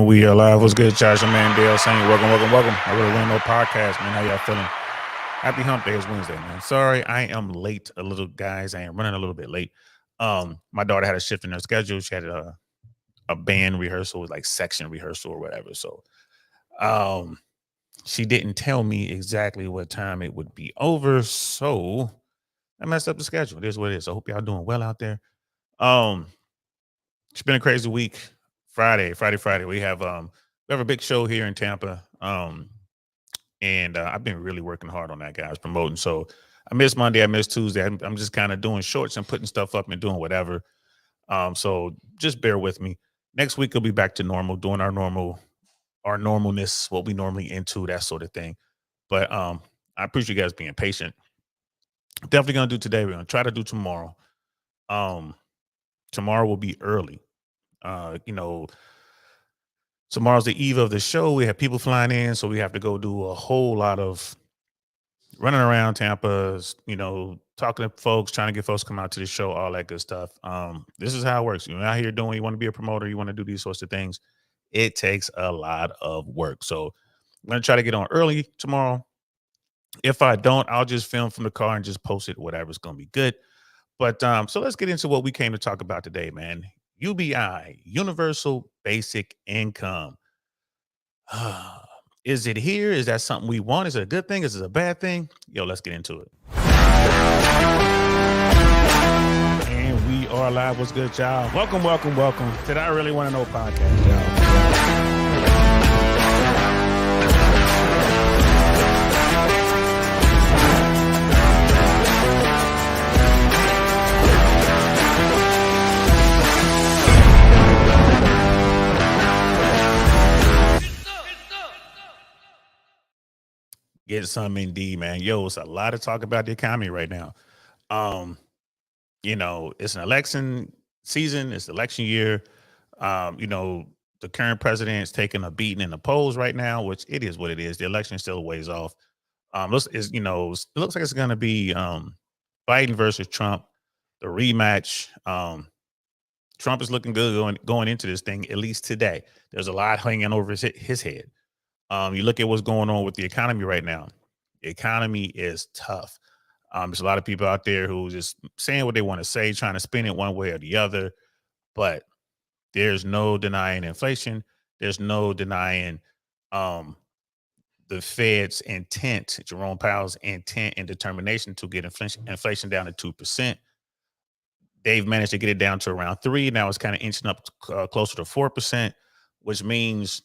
And we are live. What's good, Josh? Your man Dale saying welcome. I really want no podcast, man. How y'all feeling? Happy hump day. It's Wednesday, man. Sorry, I am late a little, guys. I am running a little bit late. My daughter had a shift in her schedule. She had a band rehearsal, like section rehearsal or whatever. So um she didn't tell me exactly what time it would be over. So I messed up the schedule. It is what it is. I hope y'all doing well out there. Um, it's been a crazy week. Friday. We have a big show here in Tampa. And I've been really working hard on that, guys, promoting. So I missed Monday, I missed Tuesday. I'm just kind of doing shorts and putting stuff up and doing whatever. So just bear with me. Next week we'll be back to normal, doing our normalness, what we normally into, that sort of thing. But I appreciate you guys being patient. Definitely gonna do today. We're gonna try to do tomorrow. Um, Tomorrow will be early. Uh, you know, Tomorrow's the eve of the show. We have people flying in, so we have to go do a whole lot of running around Tampa, talking to folks, trying to get folks to come out to the show, all that good stuff. This is how it works. You're out here doing, you want to be a promoter, you want to do these sorts of things. It takes a lot of work. So I'm going to try to get on early tomorrow. If I don't, I'll just film from the car and just post it, whatever's going to be good. But so let's get into what we came to talk about today, man. UBI, Universal Basic Income. Is it here? Is that something we want? Is it a good thing? Is it a bad thing? Yo, let's get into it. And we are live. What's good, y'all? Welcome. Did I really want to know podcast, y'all? Get some indeed, man. Yo, it's a lot of talk about the economy right now. Um, it's an election season, it's election year. Um, you know, the current president is taking a beating in the polls right now, which it is what it is. The election is still a ways off. It looks like it's gonna be Biden versus Trump, the rematch. Trump is looking good going into this thing, at least today. There's a lot hanging over his head. You look at what's going on with the economy right now. The economy is tough. There's a lot of people out there who just saying what they want to say, trying to spin it one way or the other. But there's no denying inflation. There's no denying um, the Fed's intent, Jerome Powell's intent and determination to get inflation down to 2%. They've managed to get it down to around 3. Now it's kind of inching up closer to 4%, which means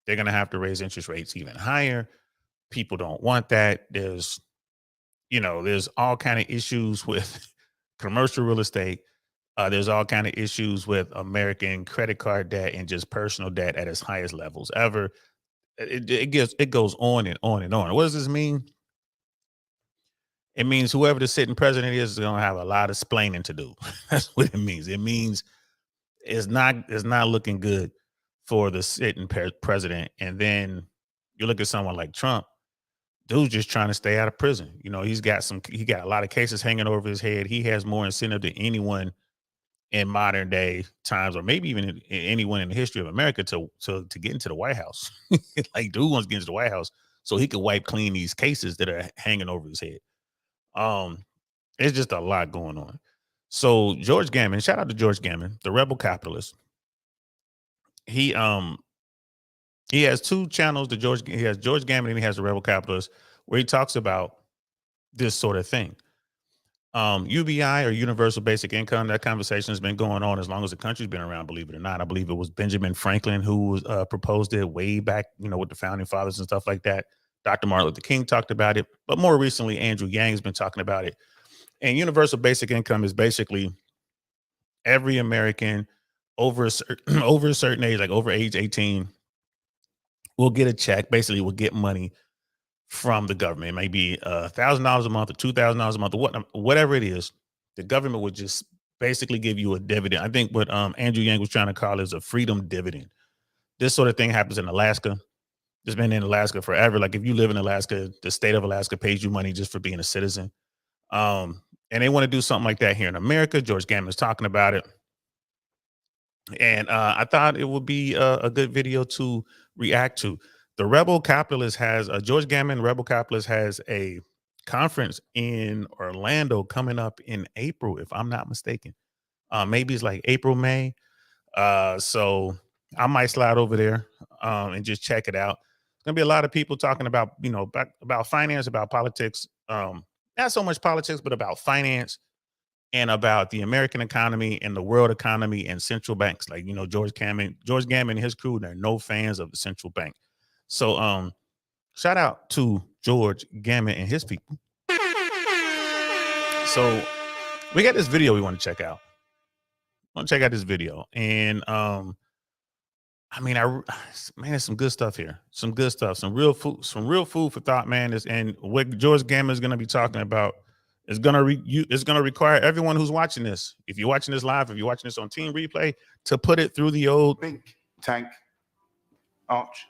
they're going to have to raise interest rates even higher. People don't want that. There's all kind of issues with commercial real estate. There's all kind of issues with American credit card debt and just personal debt at its highest levels ever. It goes on and on and on. What does this mean? It means whoever the sitting president is going to have a lot of splaining to do. That's what it means. It means it's not looking good for the sitting president. And then you look at someone like Trump, dude's just trying to stay out of prison. He got a lot of cases hanging over his head. He has more incentive than anyone in modern day times, or maybe even anyone in the history of America to get into the White House. Like, dude wants to get into the White House so he can wipe clean these cases that are hanging over his head. It's just a lot going on. So George Gammon, shout out to George Gammon, the rebel capitalist. He has two channels. He has George Gammon and he has the Rebel Capitalist, where he talks about this sort of thing. UBI, or Universal Basic Income, that conversation has been going on as long as the country's been around, believe it or not. I believe it was Benjamin Franklin who proposed it way back, with the founding fathers and stuff like that. Dr. Martin Luther King talked about it, but more recently, Andrew Yang's been talking about it. And Universal Basic Income is basically every American over over a certain age, like over age 18, will get a check. Basically, will get money from the government. It may be $1,000 a month or $2,000 a month or whatever it is. The government would just basically give you a dividend. I think what Andrew Yang was trying to call is a freedom dividend. This sort of thing happens in Alaska. It's been in Alaska forever. Like, if you live in Alaska, the state of Alaska pays you money just for being a citizen. And they want to do something like that here in America. George Gammon is talking about it. And I thought it would be a good video to react to. The Rebel Capitalist has George Gammon, Rebel Capitalist has a conference in Orlando coming up in April, if I'm not mistaken. Maybe it's like April, May. So I might slide over there and just check it out. There's gonna be a lot of people talking about, about finance, about politics. Not so much politics, but about finance and about the American economy and the world economy and central banks. Like, George Gammon and his crew, they're no fans of the central bank. So shout out to George Gammon and his people. So we got this video we want to check out. Want to check out this video. And I mean, man, there's some good stuff here. Some good stuff. Some real food for thought, man. And what George Gammon is going to be talking about is going to require everyone who's watching this. If you're watching this live, if you're watching this on Team Replay, to put it through the old think tank. Arch,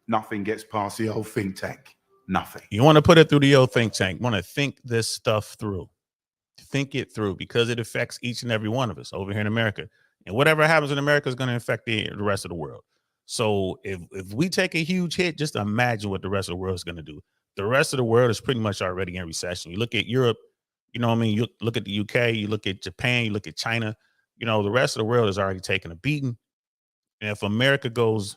nothing gets past the old think tank. Nothing. You want to put it through the old think tank. Want to think this stuff through. Think it through, because it affects each and every one of us over here in America. And whatever happens in America is going to affect the rest of the world. So if we take a huge hit, just imagine what the rest of the world is going to do. The rest of the world is pretty much already in recession. You look at Europe, you know what I mean? You look at the UK, you look at Japan, you look at China, the rest of the world is already taking a beating. And if America goes,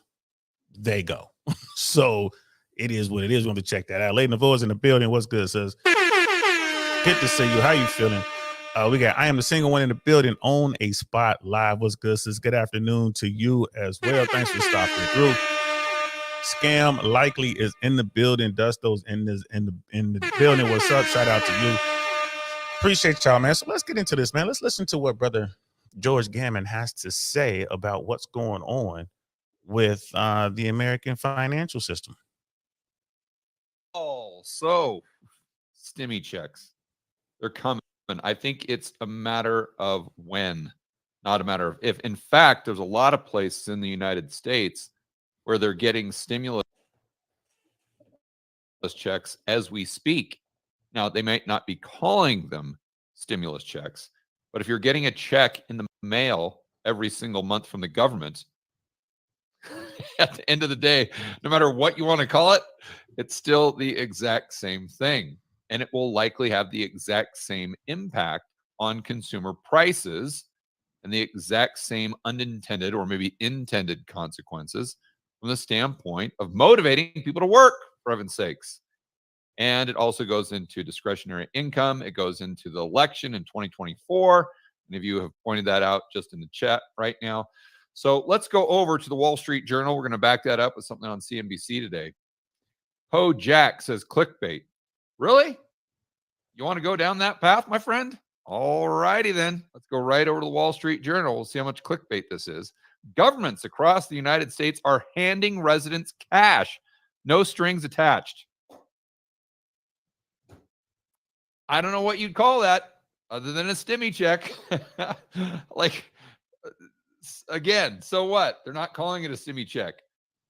they go. So it is what it is. We want to check that out. Lady Navo's in the building. What's good, sis? Good to see you. How you feeling? We got I am the single one in the building. Own a spot live. What's good, sis? Good afternoon to you as well. Thanks for stopping through. Scam likely is in the building. Dusto's in the building. What's up? Shout out to you. Appreciate y'all, man. So let's get into this, man. Let's listen to what brother George Gammon has to say about what's going on with the American financial system. Oh, so stimmy checks. They're coming. I think it's a matter of when, not a matter of if. In fact, there's a lot of places in the United States where they're getting stimulus checks as we speak. Now, they might not be calling them stimulus checks, but if you're getting a check in the mail every single month from the government, at the end of the day, no matter what you want to call it, it's still the exact same thing. And it will likely have the exact same impact on consumer prices and the exact same unintended or maybe intended consequences from the standpoint of motivating people to work, for heaven's sakes. And it also goes into discretionary income. It goes into the election in 2024. Many of you have pointed that out just in the chat right now. So let's go over to the Wall Street Journal. We're going to back that up with something on CNBC today. Poe Jack says clickbait. Really? You want to go down that path, my friend? All righty then. Let's go right over to the Wall Street Journal. We'll see how much clickbait this is. Governments across the United States are handing residents cash, no strings attached. I don't know what you'd call that other than a stimmy check. Like, again, so what? They're not calling it a stimmy check.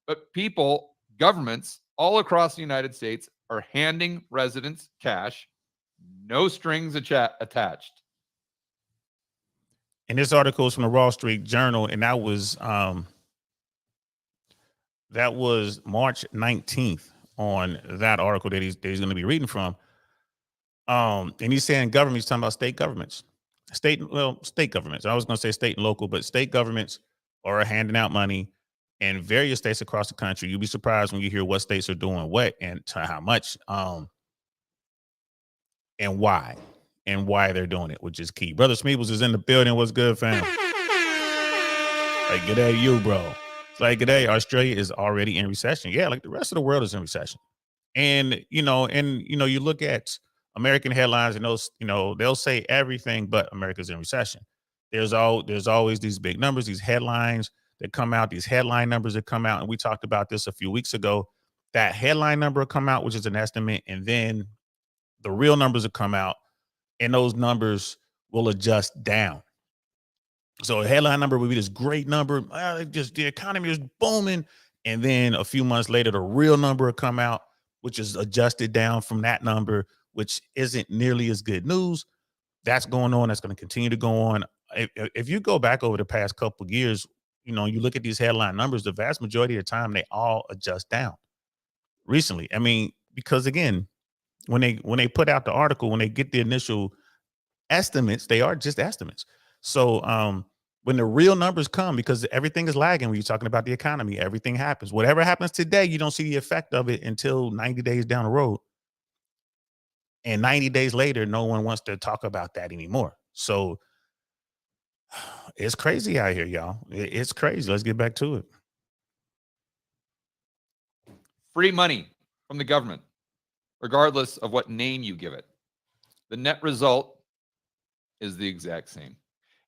But people, governments all across the United States are handing residents cash, no strings attached. And this article is from the Wall Street Journal, and that was March 19th on that article that he's going to be reading from. And he's saying governments, talking about state governments. State governments. I was going to say state and local, but state governments are handing out money in various states across the country. You'll be surprised when you hear what states are doing what and to how much, and why they're doing it, which is key. Brother Smeebles is in the building. What's good, fam? Like, good day, you, bro. It's like, good day. Australia is already in recession. Yeah, like the rest of the world is in recession. And you look at American headlines, and those, they'll say everything but America's in recession. There's always these big numbers, these headlines that come out, these headline numbers that come out. And we talked about this a few weeks ago. That headline number will come out, which is an estimate, and then the real numbers will come out, and those numbers will adjust down. So a headline number would be this great number. The economy is booming. And then a few months later, the real number will come out, which is adjusted down from that number, which isn't nearly as good news. That's going on. That's going to continue to go on. if you go back over the past couple of years, you look at these headline numbers, the vast majority of the time they all adjust down recently. I mean, because again, when they put out the article, when they get the initial estimates, they are just estimates. So when the real numbers come, because everything is lagging when you're talking about the economy, everything happens. Whatever happens today, you don't see the effect of it until 90 days down the road. And 90 days later, no one wants to talk about that anymore. So it's crazy out here, y'all. It's crazy. Let's get back to it. Free money from the government, regardless of what name you give it. The net result is the exact same.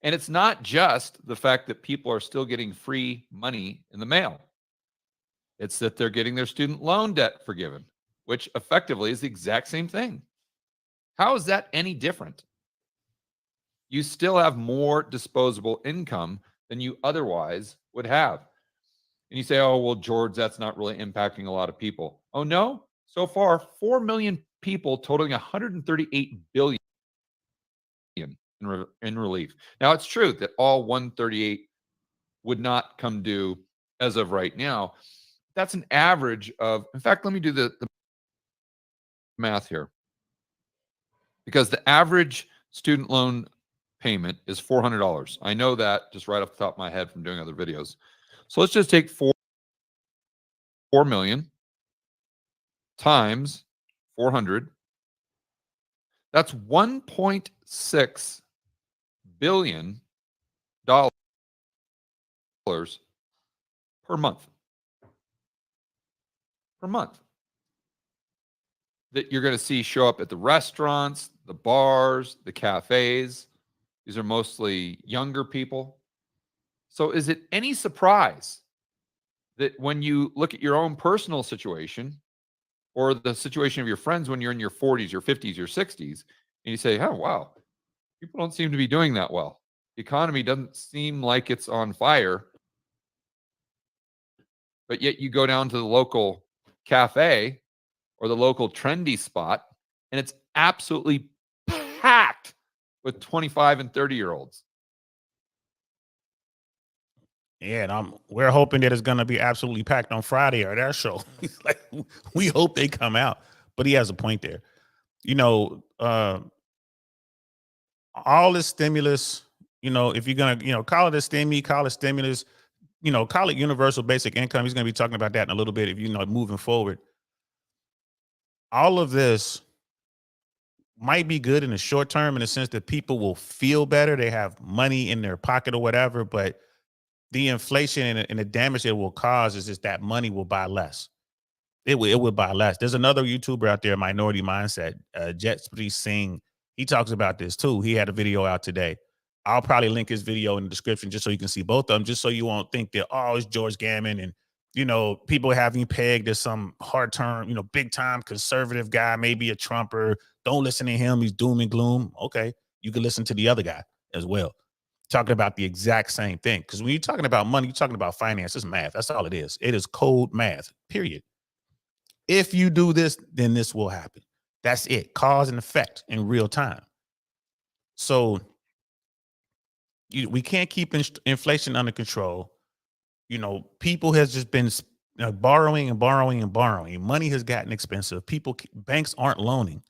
And it's not just the fact that people are still getting free money in the mail. It's that they're getting their student loan debt forgiven, which effectively is the exact same thing. How is that any different? You still have more disposable income than you otherwise would have. And you say, oh, well, George, that's not really impacting a lot of people. Oh, no? So far, 4 million people totaling $138 billion in relief. Now, it's true that all 138 would not come due as of right now. That's an average of, in fact, let me do the math here. Because the average student loan payment is $400. I know that just right off the top of my head from doing other videos. So let's just take 4 million times 400. That's $1.6 billion per month. Per month. That you're going to see show up at the restaurants, the bars, the cafes. These are mostly younger people. So is it any surprise that when you look at your own personal situation or the situation of your friends when you're in your 40s, your 50s, your 60s, and you say, oh, wow, people don't seem to be doing that well. The economy doesn't seem like it's on fire. But yet you go down to the local cafe or the local trendy spot, and it's absolutely packed with 25 and 30-year-olds. Yeah, and we're hoping that it's going to be absolutely packed on Friday or their show. Like, we hope they come out, but he has a point there. All this stimulus, if you're going to, call it a stimmy, call it stimulus, call it universal basic income. He's going to be talking about that in a little bit. If moving forward, all of this might be good in the short term in the sense that people will feel better. They have money in their pocket or whatever, but the inflation and the damage it will cause is just that money will buy less. It will buy less. There's another YouTuber out there, Minority Mindset, Jetspreet Singh. He talks about this too. He had a video out today. I'll probably link his video in the description just so you can see both of them, just so you won't think that, oh, it's George Gammon and, people having you pegged as some hard term, big time conservative guy, maybe a Trumper. Don't listen to him. He's doom and gloom. Okay. You can listen to the other guy as well. Talking about the exact same thing. Because when you're talking about money, you're talking about finance. It's math. That's all it is. It is cold math, period. If you do this, then this will happen. That's it. Cause and effect in real time. So we can't keep inflation under control. People has just been borrowing and borrowing and borrowing. Money has gotten expensive. Banks aren't loaning.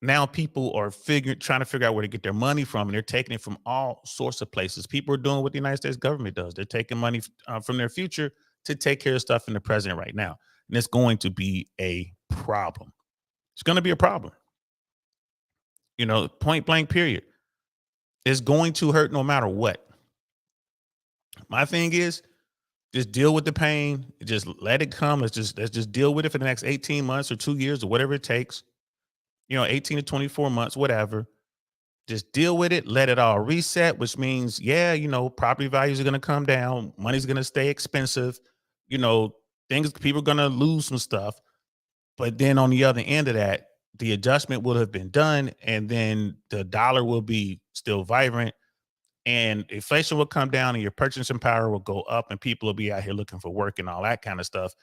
Now people are trying to figure out where to get their money from, and they're taking it from all sorts of places. People are doing what the United States government does. They're taking money from their future to take care of stuff in the present right now. And it's going to be a problem. It's going to be a problem. Point blank, period. It's going to hurt no matter what. My thing is, just deal with the pain. Just let it come. Let's just deal with it for the next 18 months or 2 years or whatever it takes. 18 to 24 months, whatever. Just deal with it. Let it all reset, which means, property values are going to come down. Money's going to stay expensive. People are going to lose some stuff. But then on the other end of that, the adjustment will have been done, and then the dollar will be still vibrant, and inflation will come down, and your purchasing power will go up, and people will be out here looking for work and all that kind of stuff,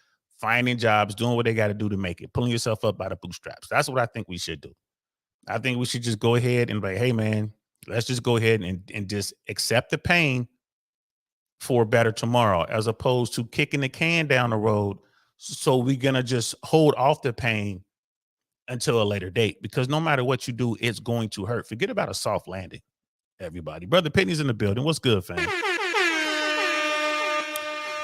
finding jobs, doing what they got to do to make it, pulling yourself up by the bootstraps. That's what I think we should do. I think we should just go ahead and be like, hey, man, Let's just go ahead and just accept the pain for a better tomorrow, as opposed to kicking the can down the road. So we're gonna just hold off the pain until a later date, because no matter what you do, it's going to hurt. Forget about a soft landing, everybody. Brother Pitney's in the building. What's good, fam?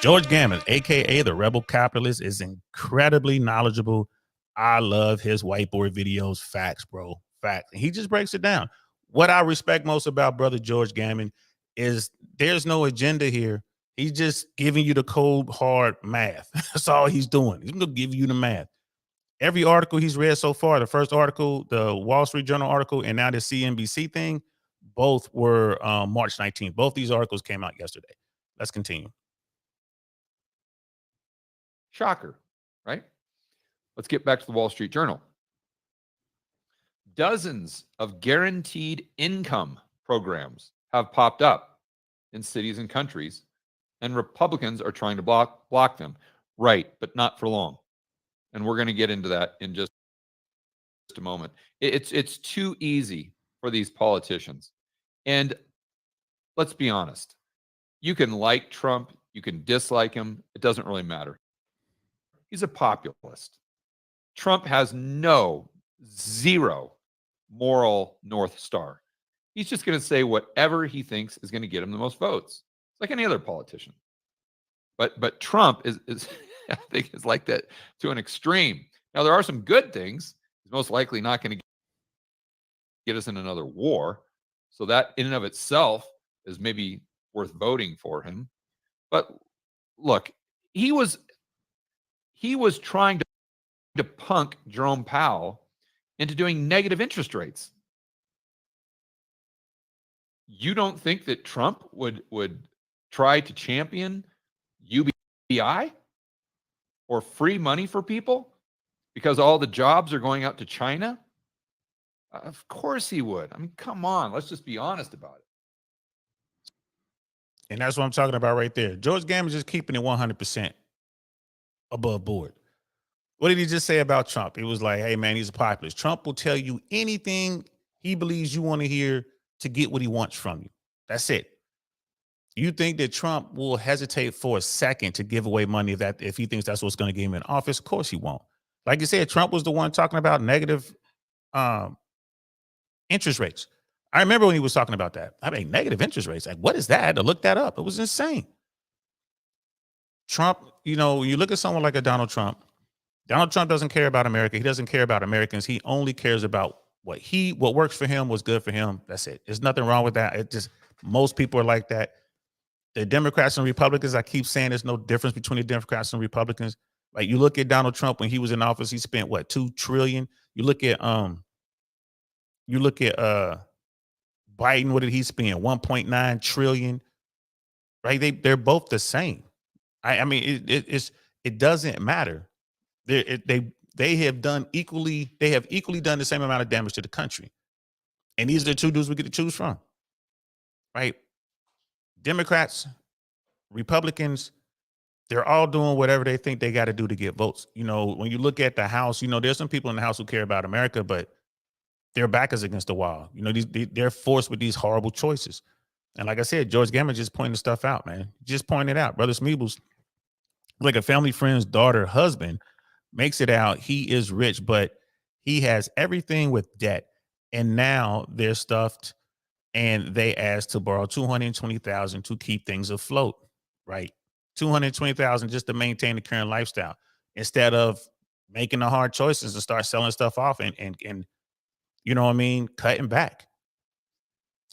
George Gammon, aka the Rebel Capitalist, is incredibly knowledgeable. I love his whiteboard videos. Facts, bro. Facts. And he just breaks it down. What I respect most about brother George Gammon is there's no agenda here. He's just giving you the cold, hard math. That's all he's doing. He's gonna give you the math. Every article he's read so far, the first article, the Wall Street Journal article, and now the CNBC thing, both were March 19th. Both these articles came out yesterday. Let's continue. Shocker, right? Let's get back to the Wall Street Journal. Dozens of guaranteed income programs have popped up in cities and countries, and Republicans are trying to block them. Right, but not for long. And we're going to get into that in just a moment. It's too easy for these politicians. And let's be honest. You can like Trump, you can dislike him. It doesn't really matter. He's a populist. Trump has zero moral North Star. He's just going to say whatever he thinks is going to get him the most votes. It's like any other politician. But Trump is I think is like that to an extreme. Now, there are some good things. He's most likely not going to get us in another war. So that in and of itself is maybe worth voting for him. But look, he was trying to punk Jerome Powell into doing negative interest rates. You don't think that Trump would try to champion UBI or free money for people because all the jobs are going out to China? Of course he would. I mean, come on, let's just be honest about it. And that's what I'm talking about right there. George Gammon just keeping it 100% above board. What did he just say about Trump? He was like, hey, man, he's a populist. Trump will tell you anything he believes you want to hear to get what he wants from you. That's it. You think that Trump will hesitate for a second to give away money if he thinks that's what's going to get him in office? Of course he won't. Like you said, Trump was the one talking about negative interest rates. I remember when he was talking about that. I mean, negative interest rates. Like, what is that? I had to look that up. It was insane. Trump, you know, when you look at someone like a Donald Trump doesn't care about America. He doesn't care about Americans. He only cares about what works for him, what's good for him. That's it. There's nothing wrong with that. It just, most people are like that. The Democrats and Republicans, I keep saying there's no difference between the Democrats and Republicans. Like, you look at Donald Trump when he was in office, he spent what, $2 trillion. You look at Biden, what did he spend? 1.9 trillion. Right? They're both the same. I mean, it doesn't matter. They have equally done the same amount of damage to the country. And these are the two dudes we get to choose from. Right? Democrats, Republicans, they're all doing whatever they think they got to do to get votes. You know, when you look at the House, you know, there's some people in the House who care about America, but their back is against the wall. You know, they're forced with these horrible choices. And like I said, George Gammon just pointed stuff out, man. Just pointed out. Brother Smeebles, like a family friend's daughter, husband, makes it out he is rich, but he has everything with debt. And now they're stuffed and they asked to borrow $220,000 to keep things afloat, right? $220,000 just to maintain the current lifestyle, instead of making the hard choices and start selling stuff off and you know what I mean, cutting back.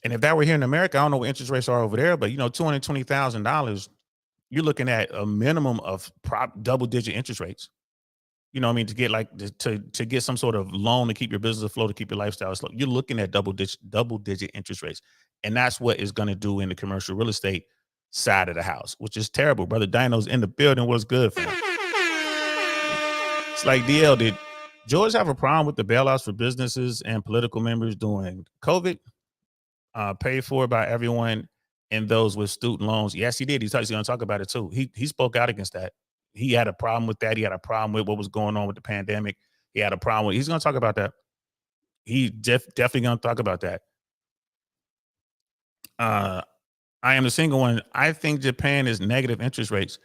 And if that were here in America, I don't know what interest rates are over there, but you know, $220,000, you're looking at a minimum of double-digit interest rates. You know what I mean? To get like to get some sort of loan to keep your business afloat, to keep your lifestyle afloat, you're looking at double-digit interest rates. And that's what it's going to do in the commercial real estate side of the house, which is terrible. Brother Dino's in the building. What's good, fam? It's like, DL, did George have a problem with the bailouts for businesses and political members during COVID? Paid for by everyone and those with student loans? Yes, he did. He's going to talk about it too. He spoke out against that. He had a problem with that. He had a problem with what was going on with the pandemic. He had a problem with, he's going to talk about that. He definitely going to talk about that. I am the single one. I think Japan is negative interest rates.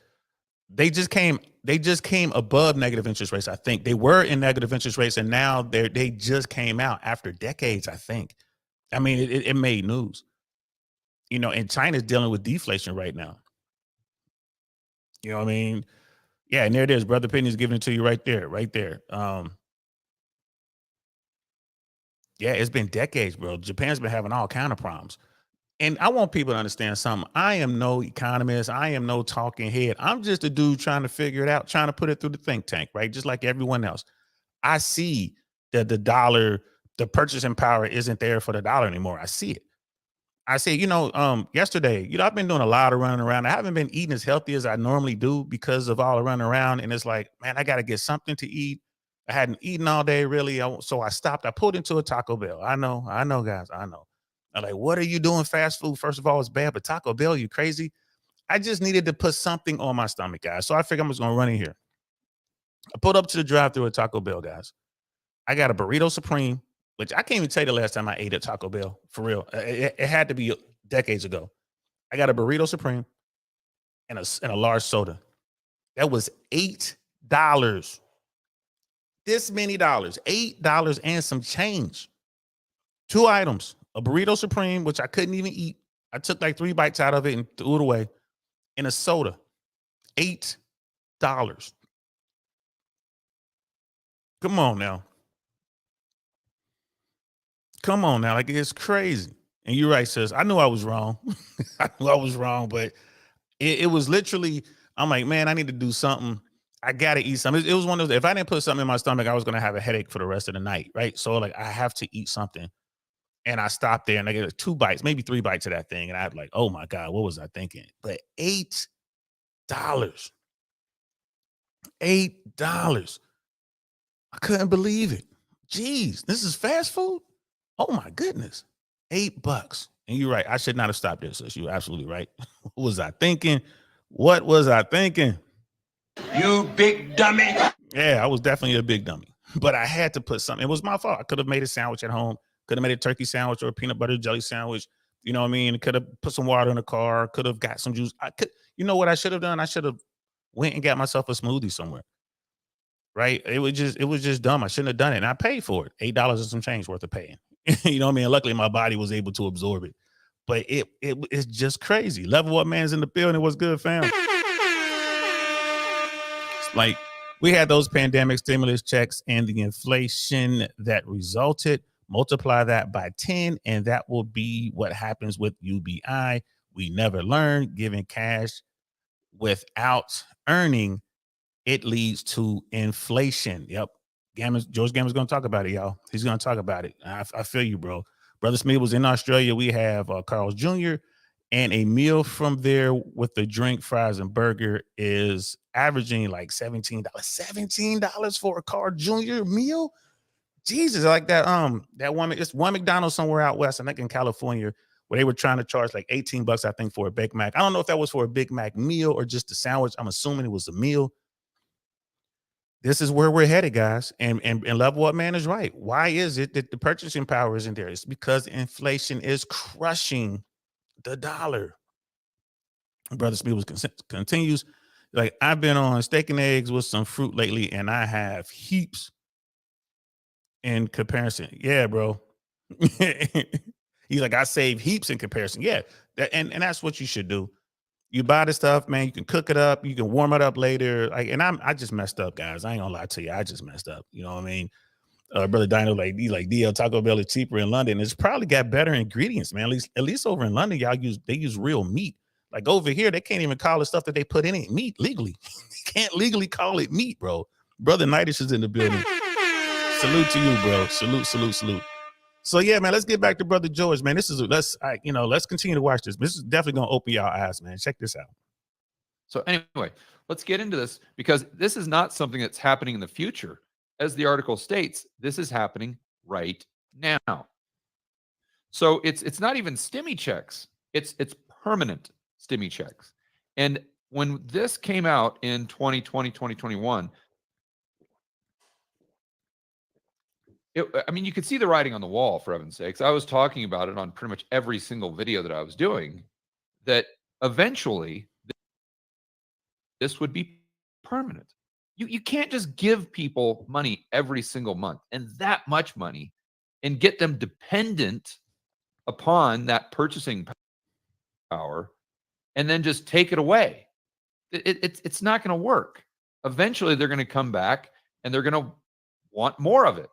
They just came above negative interest rates. I think they were in negative interest rates, and now they just came out after decades. I think. I mean, it made news. You know, and China's dealing with deflation right now. You know what I mean? Yeah, and there it is. Brother Penny's giving it to you right there, right there. Yeah, it's been decades, bro. Japan's been having all kind of problems. And I want people to understand something. I am no economist. I am no talking head. I'm just a dude trying to figure it out, trying to put it through the think tank, right? Just like everyone else. I see that the dollar, the purchasing power isn't there for the dollar anymore. I see it. I say, yesterday, I've been doing a lot of running around. I haven't been eating as healthy as I normally do because of all the running around. And it's like, man, I got to get something to eat. I hadn't eaten all day, really. So I stopped. I pulled into a Taco Bell. I know, guys. I know. I'm like, what are you doing? Fast food, first of all, it's bad, but Taco Bell, you crazy? I just needed to put something on my stomach, guys. So I figured I'm just going to run in here. I pulled up to the drive-thru at Taco Bell, guys. I got a burrito supreme, which I can't even tell you the last time I ate at Taco Bell, for real. It had to be decades ago. I got a burrito supreme and a large soda. That was $8. This many dollars, $8 and some change. 2 items, a burrito supreme, which I couldn't even eat. I took like 3 bites out of it and threw it away, and a soda. $8. Come on now. Come on now. Like, it's crazy. And you're right, sis. I knew I was wrong. I knew I was wrong, but it was literally, I'm like, man, I need to do something. I got to eat something. It was one of those, if I didn't put something in my stomach, I was going to have a headache for the rest of the night, right? So, like, I have to eat something. And I stopped there and I get like 2 bites, maybe 3 bites of that thing. And I'm like, oh my God, what was I thinking? But $8. $8. I couldn't believe it. Jeez, this is fast food? Oh my goodness. $8. And you're right. I should not have stopped there, sis. You're absolutely right. What was I thinking? What was I thinking? You big dummy. Yeah, I was definitely a big dummy. But I had to put something. It was my fault. I could have made a sandwich at home. Could have made a turkey sandwich or a peanut butter jelly sandwich. You know what I mean? Could have put some water in the car. Could have got some juice. You know what I should have done? I should have went and got myself a smoothie somewhere. Right? It was just dumb. I shouldn't have done it. And I paid for it. $8 and some change worth of paying. You know what I mean? And luckily my body was able to absorb it. But it's just crazy. Level Up Man's in the building. What's good, fam? It's like, we had those pandemic stimulus checks and the inflation that resulted. Multiply that by 10, and that will be what happens with UBI. We never learn. Giving cash without earning, it leads to inflation. Yep. George Gammon's going to talk about it, y'all. He's going to talk about it. I feel you, bro. Brother Smith was in Australia. We have Carl's Jr., and a meal from there with the drink, fries, and burger is averaging like $17. $17 for a Carl Jr. meal? Jesus, like that it's one McDonald's somewhere out west, I think in California, where they were trying to charge like $18, I think, for a Big Mac. I don't know if that was for a Big Mac meal or just a sandwich. I'm assuming it was a meal. This is where we're headed, guys. And Level Up Man is right. Why is it that the purchasing power isn't there? It's because inflation is crushing the dollar. Brother Smith continues, like, I've been on steak and eggs with some fruit lately, and I have heaps in comparison. Yeah, bro. He's like, I save heaps in comparison. Yeah, and that's what you should do. You buy the stuff, man. You can cook it up. You can warm it up later. Like, and I just messed up, guys. I ain't gonna lie to you. I just messed up. You know what I mean? Brother Dino, he's like, DL Taco Bell is cheaper in London. It's probably got better ingredients, man. At least over in London, they use real meat. Like over here, they can't even call the stuff that they put in it meat legally. They can't legally call it meat, bro. Brother Knightish is in the building. Salute to you, bro. Salute. So yeah, man, let's get back to Brother George, man. Let's continue to watch this. This is definitely gonna open y'all eyes, man. Check this out. So anyway, let's get into this, because this is not something that's happening in the future. As the article states, this is happening right now. So it's not even stimmy checks. It's permanent stimmy checks. And when this came out in 2020, 2021, I mean, you could see the writing on the wall, for heaven's sakes. I was talking about it on pretty much every single video that I was doing, that eventually this would be permanent. You can't just give people money every single month and that much money and get them dependent upon that purchasing power and then just take it away. It's not going to work. Eventually, they're going to come back and they're going to want more of it.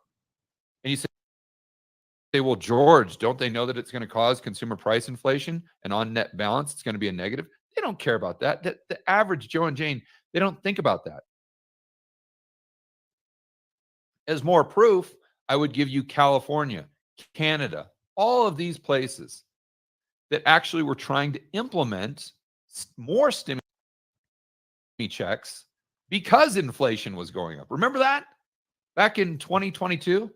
And you say, well, George, don't they know that it's going to cause consumer price inflation and on net balance, it's going to be a negative? They don't care about that. The average Joe and Jane, they don't think about that. As more proof, I would give you California, Canada, all of these places that actually were trying to implement more stimulus checks because inflation was going up. Remember that? Back in 2022,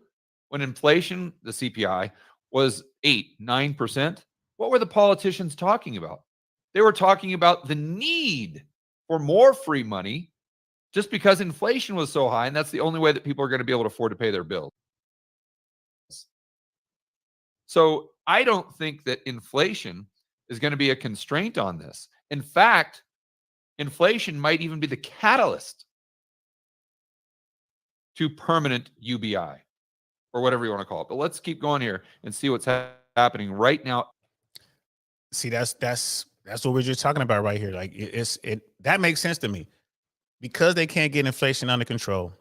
when inflation, the CPI, was 9%, what were the politicians talking about? They were talking about the need for more free money just because inflation was so high, and that's the only way that people are going to be able to afford to pay their bills. So I don't think that inflation is going to be a constraint on this. In fact, inflation might even be the catalyst to permanent UBI or whatever you want to call it. But let's keep going here and see what's happening right now. See, that's what we're just talking about right here. Like that makes sense to me, because they can't get inflation under control,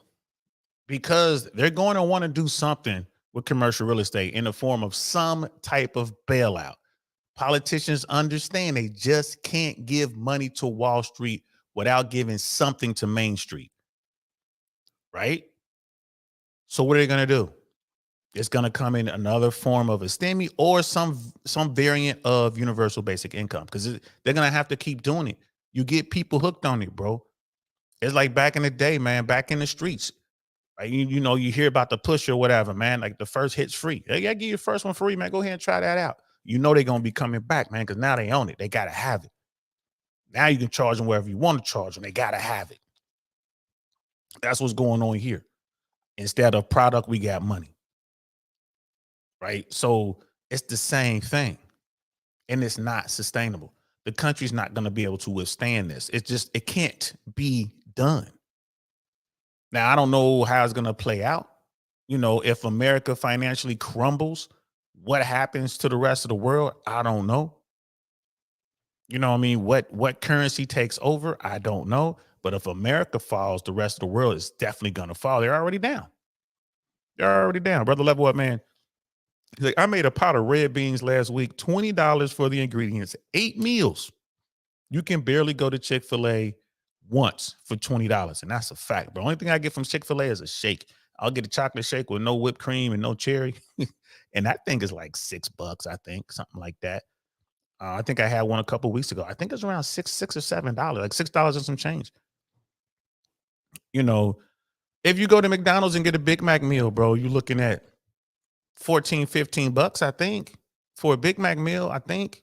because they're going to want to do something with commercial real estate in the form of some type of bailout. Politicians understand they just can't give money to Wall Street without giving something to Main Street, right? So what are they going to do? It's going to come in another form of a stimmy or some variant of universal basic income, because they're going to have to keep doing it. You get people hooked on it, bro. It's like back in the day, man, back in the streets. Right? You know, you hear about the push or whatever, man. Like the first hit's free. Hey, I give you the first one free, man. Go ahead and try that out. You know they're going to be coming back, man, because now they own it. They got to have it. Now you can charge them wherever you want to charge them. They got to have it. That's what's going on here. Instead of product, we got money. Right? So it's the same thing. And it's not sustainable. The country's not going to be able to withstand this. It can't be done. Now, I don't know how it's going to play out. You know, if America financially crumbles, what happens to the rest of the world? I don't know. You know what I mean? What currency takes over? I don't know. But if America falls, the rest of the world is definitely going to fall. They're already down. They're already down. Brother Level Up, man. He's like, I made a pot of red beans last week, $20 for the ingredients, 8 meals. You can barely go to Chick-fil-A once for $20. And that's a fact. But the only thing I get from Chick-fil-A is a shake. I'll get a chocolate shake with no whipped cream and no cherry. And that thing is like $6, I think, something like that. I think I had one a couple weeks ago. I think it's around $6 or $7, like $6 and some change. You know, if you go to McDonald's and get a Big Mac meal, bro, you're looking at $14, $15, I think, for a Big Mac meal, I think.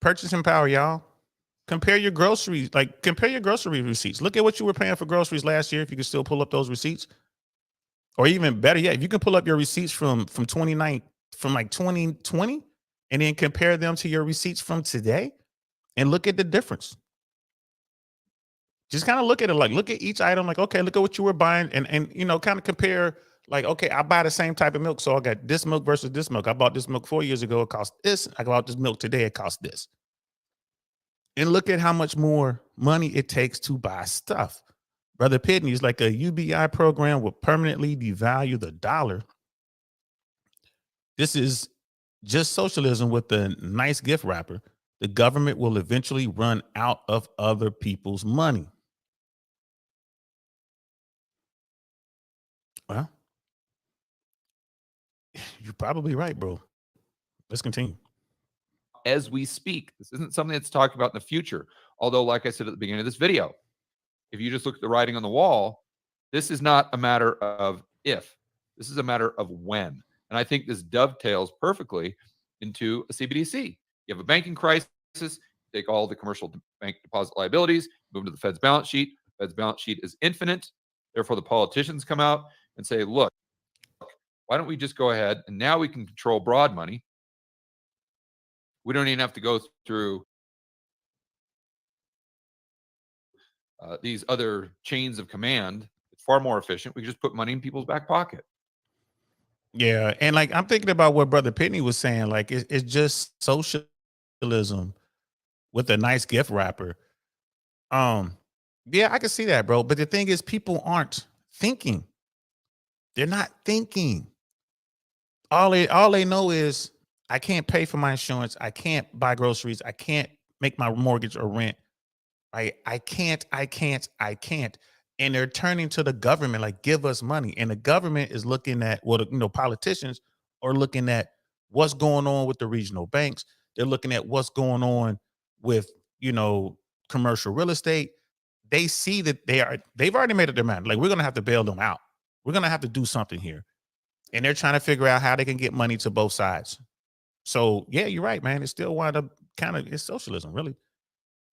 Purchasing power, y'all. Compare your groceries, compare your grocery receipts. Look at what you were paying for groceries last year, if you can still pull up those receipts. Or even better yet, if you can pull up your receipts from 2020 and then compare them to your receipts from today and look at the difference. Just kind of look at it, look at each item, okay, look at what you were buying and you know, kind of compare, okay, I buy the same type of milk, so I got this milk versus this milk. I bought this milk 4 years ago, it cost this. I bought this milk today, it costs this. And look at how much more money it takes to buy stuff. Brother Pitney is like a UBI program will permanently devalue the dollar. This is just socialism with a nice gift wrapper. The government will eventually run out of other people's money. Well, you're probably right, bro. Let's continue. As we speak, this isn't something that's talked about in the future. Although, like I said at the beginning of this video, if you just look at the writing on the wall, this is not a matter of if, this is a matter of when. And I think this dovetails perfectly into a CBDC. You have a banking crisis, take all the commercial bank deposit liabilities, move them to the Fed's balance sheet. The Fed's balance sheet is infinite. Therefore, the politicians come out and say, look, why don't we just go ahead and now we can control broad money. We don't even have to go through these other chains of command. It's far more efficient. We can just put money in people's back pocket. Yeah, and like I'm thinking about what Brother Pitney was saying. Like it's just socialism with a nice gift wrapper. Yeah, I can see that, bro. But the thing is, people aren't thinking. They're not thinking. All they know is I can't pay for my insurance. I can't buy groceries. I can't make my mortgage or rent. I can't. And they're turning to the government, like, give us money. And the government is looking at politicians are looking at what's going on with the regional banks. They're looking at what's going on with, commercial real estate. They see that they've already made a demand. Like, we're gonna have to bail them out. We're gonna have to do something here. And they're trying to figure out how they can get money to both sides. So yeah, you're right, man. It still wound up it's socialism, really.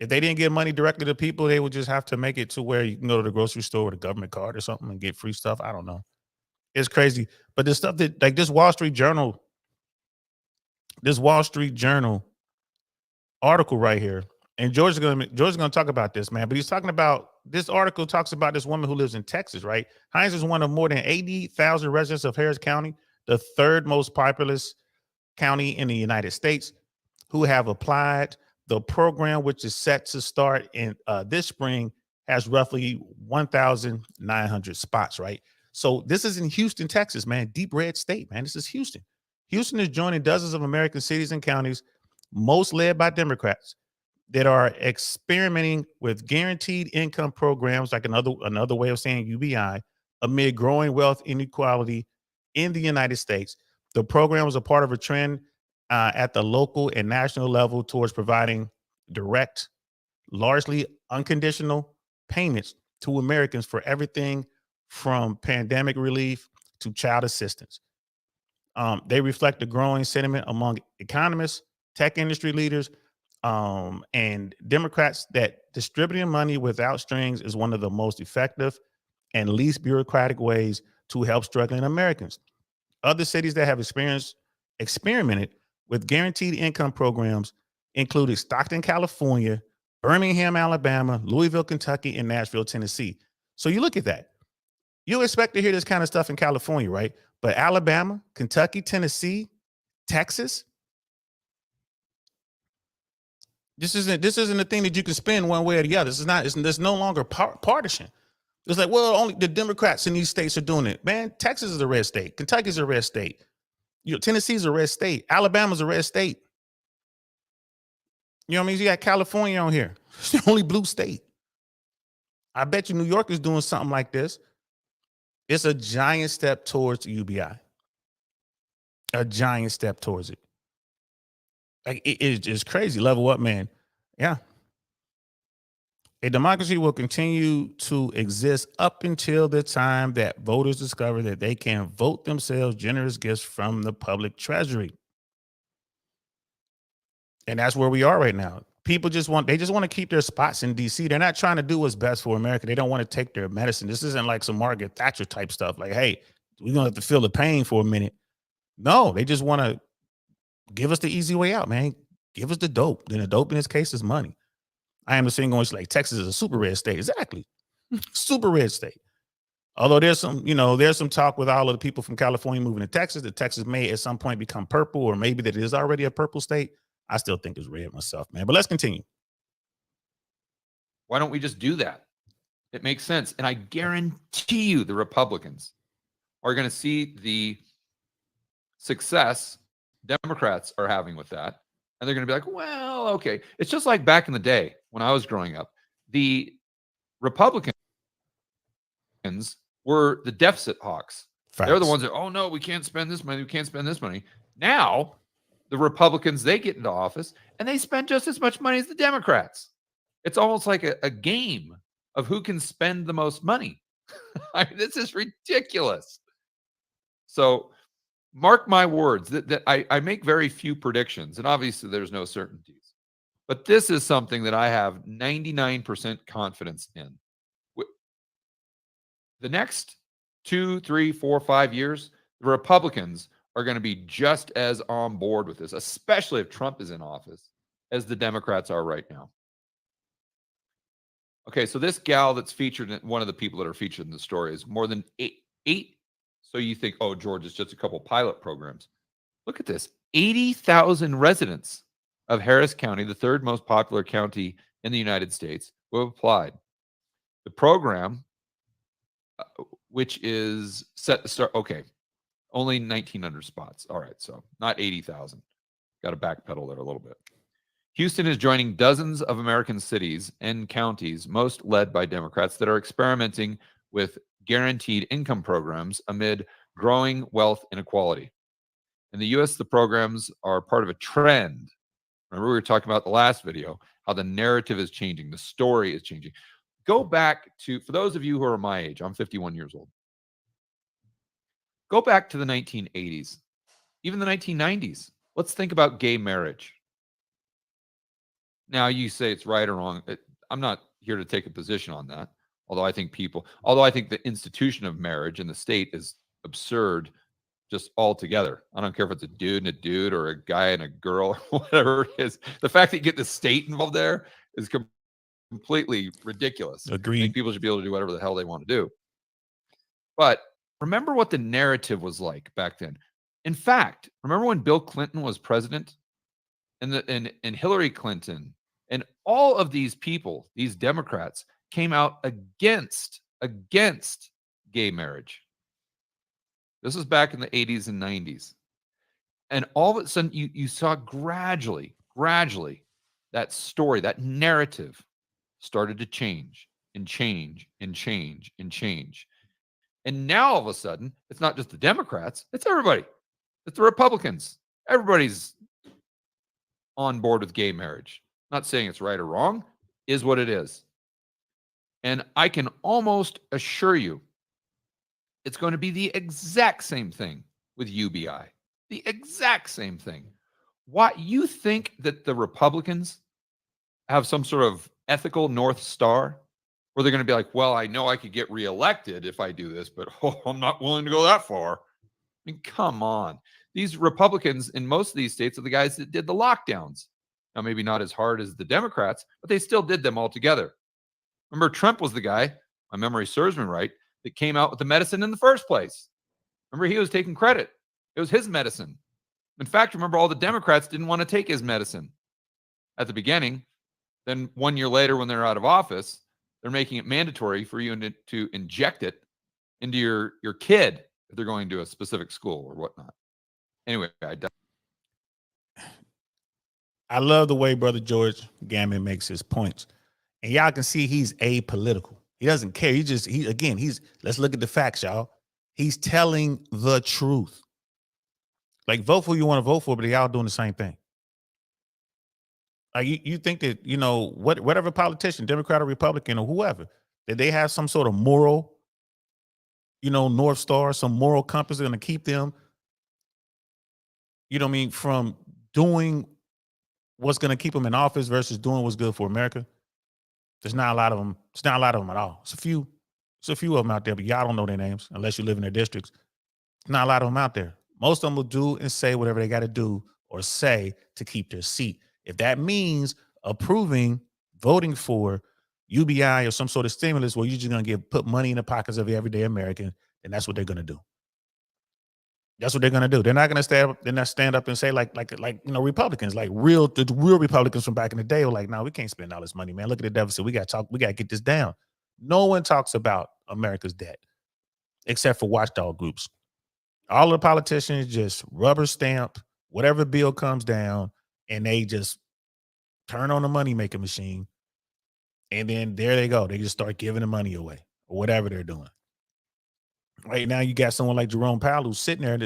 If they didn't give money directly to people, they would just have to make it to where you can go to the grocery store with a government card or something and get free stuff. I don't know. It's crazy. But the stuff that, like, this Wall Street Journal article right here, and George's gonna talk about this, man. But he's talking about, this article talks about this woman who lives in Texas, right? Hines is one of more than 80,000 residents of Harris County, the third most populous county in the United States, who have applied. The program, which is set to start in this spring, has roughly 1,900 spots, right? So this is in Houston, Texas, man. Deep red state, man. This is Houston. Houston is joining dozens of American cities and counties, most led by Democrats, that are experimenting with guaranteed income programs, like another way of saying UBI, amid growing wealth inequality in the United States. The program was a part of a trend at the local and national level towards providing direct, largely unconditional payments to Americans for everything from pandemic relief to child assistance. They reflect the growing sentiment among economists, tech industry leaders, and Democrats that distributing money without strings is one of the most effective and least bureaucratic ways to help struggling Americans. Other cities that have experimented with guaranteed income programs included Stockton, California, Birmingham, Alabama, Louisville, Kentucky, and Nashville, Tennessee. So you look at that. You expect to hear this kind of stuff in California, right? But Alabama, Kentucky, Tennessee, Texas, this isn't a thing that you can spin one way or the other. There's no longer partisan. It's like, well, only the Democrats in these states are doing it. Man, Texas is a red state. Kentucky's a red state. Tennessee's a red state. Alabama's a red state. You know what I mean? You got California on here. It's the only blue state. I bet you New York is doing something like this. It's a giant step towards UBI. A giant step towards it. Like, it's crazy. Level up, man. Yeah. A democracy will continue to exist up until the time that voters discover that they can vote themselves generous gifts from the public treasury. And that's where we are right now. People just want to keep their spots in DC. They're not trying to do what's best for America. They don't want to take their medicine. This isn't like some Margaret Thatcher type stuff. Like, hey, we're going to have to feel the pain for a minute. No, they just want to give us the easy way out, man. Give us the dope. Then the dope in this case is money. I am the thing going, like, Texas is a super red state. Exactly. Super red state. Although there's some talk with all of the people from California moving to Texas, that Texas may at some point become purple, or maybe that it is already a purple state. I still think it's red myself, man. But let's continue. Why don't we just do that? It makes sense. And I guarantee you the Republicans are going to see the success Democrats are having with that. And they're going to be like, well, okay. It's just like back in the day when I was growing up. The Republicans were the deficit hawks. Facts. They're the ones that, oh, no, we can't spend this money. We can't spend this money. Now, the Republicans, they get into office and they spend just as much money as the Democrats. It's almost like a game of who can spend the most money. I mean, this is ridiculous. So mark my words that I make very few predictions, and obviously there's no certainties. But this is something that I have 99% confidence in. The next 2, 3, 4, 5 years, the Republicans are going to be just as on board with this, especially if Trump is in office, as the Democrats are right now. Okay, so this gal that's featured, one of the people that are featured in the story, is more than eight. So you think, oh, George, it's just a couple pilot programs. Look at this, 80,000 residents of Harris County, the third most popular county in the United States, who have applied. The program, which is set to start, okay, only 1,900 spots. All right, so not 80,000. Got to backpedal there a little bit. Houston is joining dozens of American cities and counties, most led by Democrats, that are experimenting with guaranteed income programs amid growing wealth inequality. In the U.S., the programs are part of a trend. Remember, we were talking about the last video, how the narrative is changing, the story is changing. Go back to, for those of you who are my age, I'm 51 years old. Go back to the 1980s, even the 1990s. Let's think about gay marriage. Now, you say it's right or wrong. I'm not here to take a position on that. Although I think the institution of marriage in the state is absurd just altogether. I don't care if it's a dude or a guy and a girl or whatever it is. The fact that you get the state involved there is completely ridiculous. Agreed. I think people should be able to do whatever the hell they want to do. But remember what the narrative was like back then. In fact, remember when Bill Clinton was president? And Hillary Clinton and all of these people, these Democrats, came out against gay marriage. This was back in the 80s and 90s. And all of a sudden, you saw gradually, that story, that narrative started to change and change and change and change. And now all of a sudden, it's not just the Democrats, it's everybody. It's the Republicans. Everybody's on board with gay marriage. Not saying it's right or wrong, is what it is. And I can almost assure you it's going to be the exact same thing with UBI. The exact same thing. Why you think that the Republicans have some sort of ethical North Star where they're going to be like, well, I know I could get reelected if I do this, but I'm not willing to go that far. I mean, come on. These Republicans in most of these states are the guys that did the lockdowns. Now, maybe not as hard as the Democrats, but they still did them all together. Remember, Trump was the guy, my memory serves me right, that came out with the medicine in the first place. Remember, he was taking credit. It was his medicine. In fact, remember, all the Democrats didn't want to take his medicine at the beginning. Then 1 year later, when they're out of office, they're making it mandatory for you to inject it into your kid if they're going to a specific school or whatnot. Anyway, I love the way Brother George Gammon makes his points. And y'all can see he's apolitical. He doesn't care. Let's look at the facts, y'all. He's telling the truth. Like, vote for who you want to vote for, but y'all doing the same thing. Like, you think that, whatever politician, Democrat or Republican or whoever, that they have some sort of moral, North Star, some moral compass that's going to keep them, from doing what's going to keep them in office versus doing what's good for America. There's not a lot of them. It's not a lot of them at all. It's a few of them out there, but y'all don't know their names unless you live in their districts. There's not a lot of them out there. Most of them will do and say whatever they got to do or say to keep their seat. If that means voting for UBI or some sort of stimulus where you're just going to put money in the pockets of the everyday American, then that's what they're going to do. That's what they're going to do. They're not going to stand up and say like Republicans, like the real Republicans from back in the day were like, no, we can't spend all this money, man. Look at the deficit. We got to get this down. No one talks about America's debt except for watchdog groups. All of the politicians just rubber stamp whatever bill comes down and they just turn on the money making machine. And then there they go. They just start giving the money away or whatever they're doing. Right now, you got someone like Jerome Powell who's sitting there,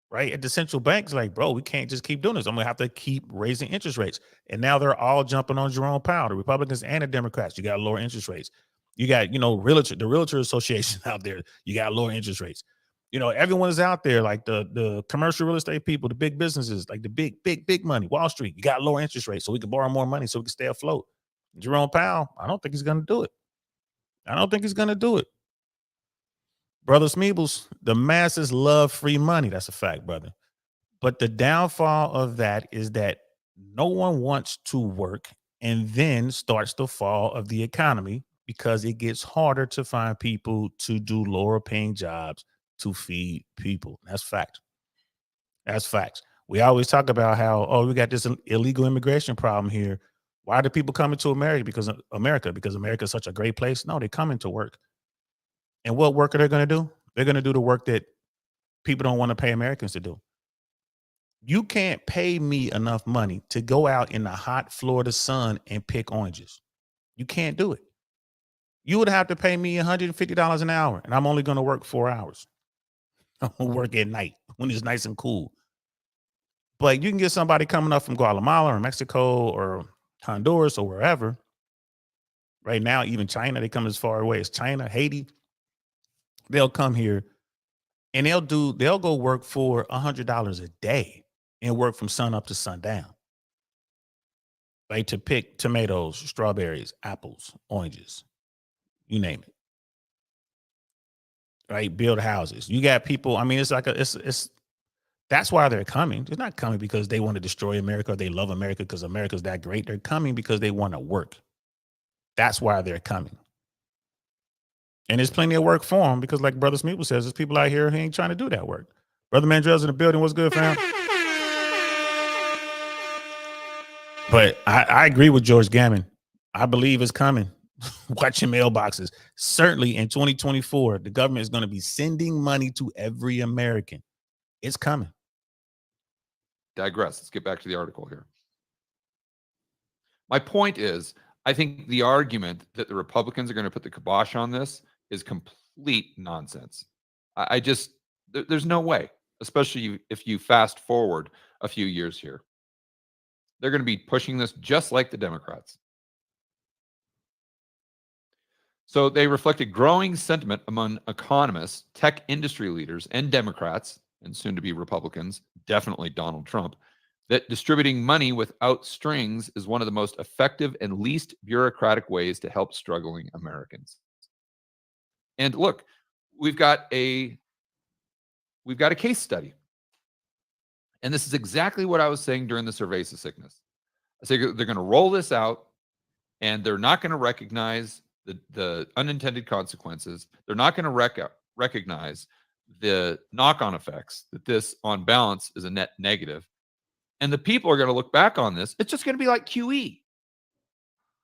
right, at the central banks like, bro, we can't just keep doing this. I'm going to have to keep raising interest rates. And now they're all jumping on Jerome Powell, the Republicans and the Democrats. You got lower interest rates. You got, the realtor association out there. You got lower interest rates. Everyone is out there, like the commercial real estate people, the big businesses, like the big money, Wall Street. You got lower interest rates so we can borrow more money so we can stay afloat. Jerome Powell, I don't think he's going to do it. Brother Smeebles, the masses love free money. That's a fact, brother. But the downfall of that is that no one wants to work, and then starts the fall of the economy because it gets harder to find people to do lower paying jobs to feed people. That's fact. That's facts. We always talk about how, oh, we got this illegal immigration problem here. Why do people coming to America? Because America is such a great place. No, they're coming to work. And what work are they going to do? They're going to do the work that people don't want to pay Americans to do. You can't pay me enough money to go out in the hot Florida sun and pick oranges. You can't do it. You would have to pay me $150 an hour, and I'm only going to work 4 hours. I'm going to work at night when it's nice and cool. But you can get somebody coming up from Guatemala or Mexico or Honduras or wherever. Right now, even China, they come as far away as China, Haiti. They'll come here and they'll go work for $100 a day and work from sun up to sundown. Right, to pick tomatoes, strawberries, apples, oranges, you name it. Right, build houses. You got people. I mean, it's like it's. That's why they're coming. They're not coming because they want to destroy America or they love America because America's that great. They're coming because they want to work. That's why they're coming. And there's plenty of work for them because, like Brother Smeeple says, there's people out here who ain't trying to do that work. Brother Mandrell's in the building. What's good, fam? But I agree with George Gammon. I believe it's coming. Watch your mailboxes. Certainly in 2024, the government is going to be sending money to every American. It's coming. Digress. Let's get back to the article here. My point is, I think the argument that the Republicans are going to put the kibosh on this is complete nonsense. I just, there's no way, especially if you fast forward a few years here. They're going to be pushing this just like the Democrats. So they reflect a growing sentiment among economists, tech industry leaders, and Democrats, and soon to be Republicans, definitely Donald Trump, that distributing money without strings is one of the most effective and least bureaucratic ways to help struggling Americans. And look, we've got a case study. And this is exactly what I was saying during the surveys of sickness. I say they're going to roll this out and they're not going to recognize the unintended consequences. They're not going to recognize the knock-on effects that this on balance is a net negative. And the people are going to look back on this. It's just going to be like QE.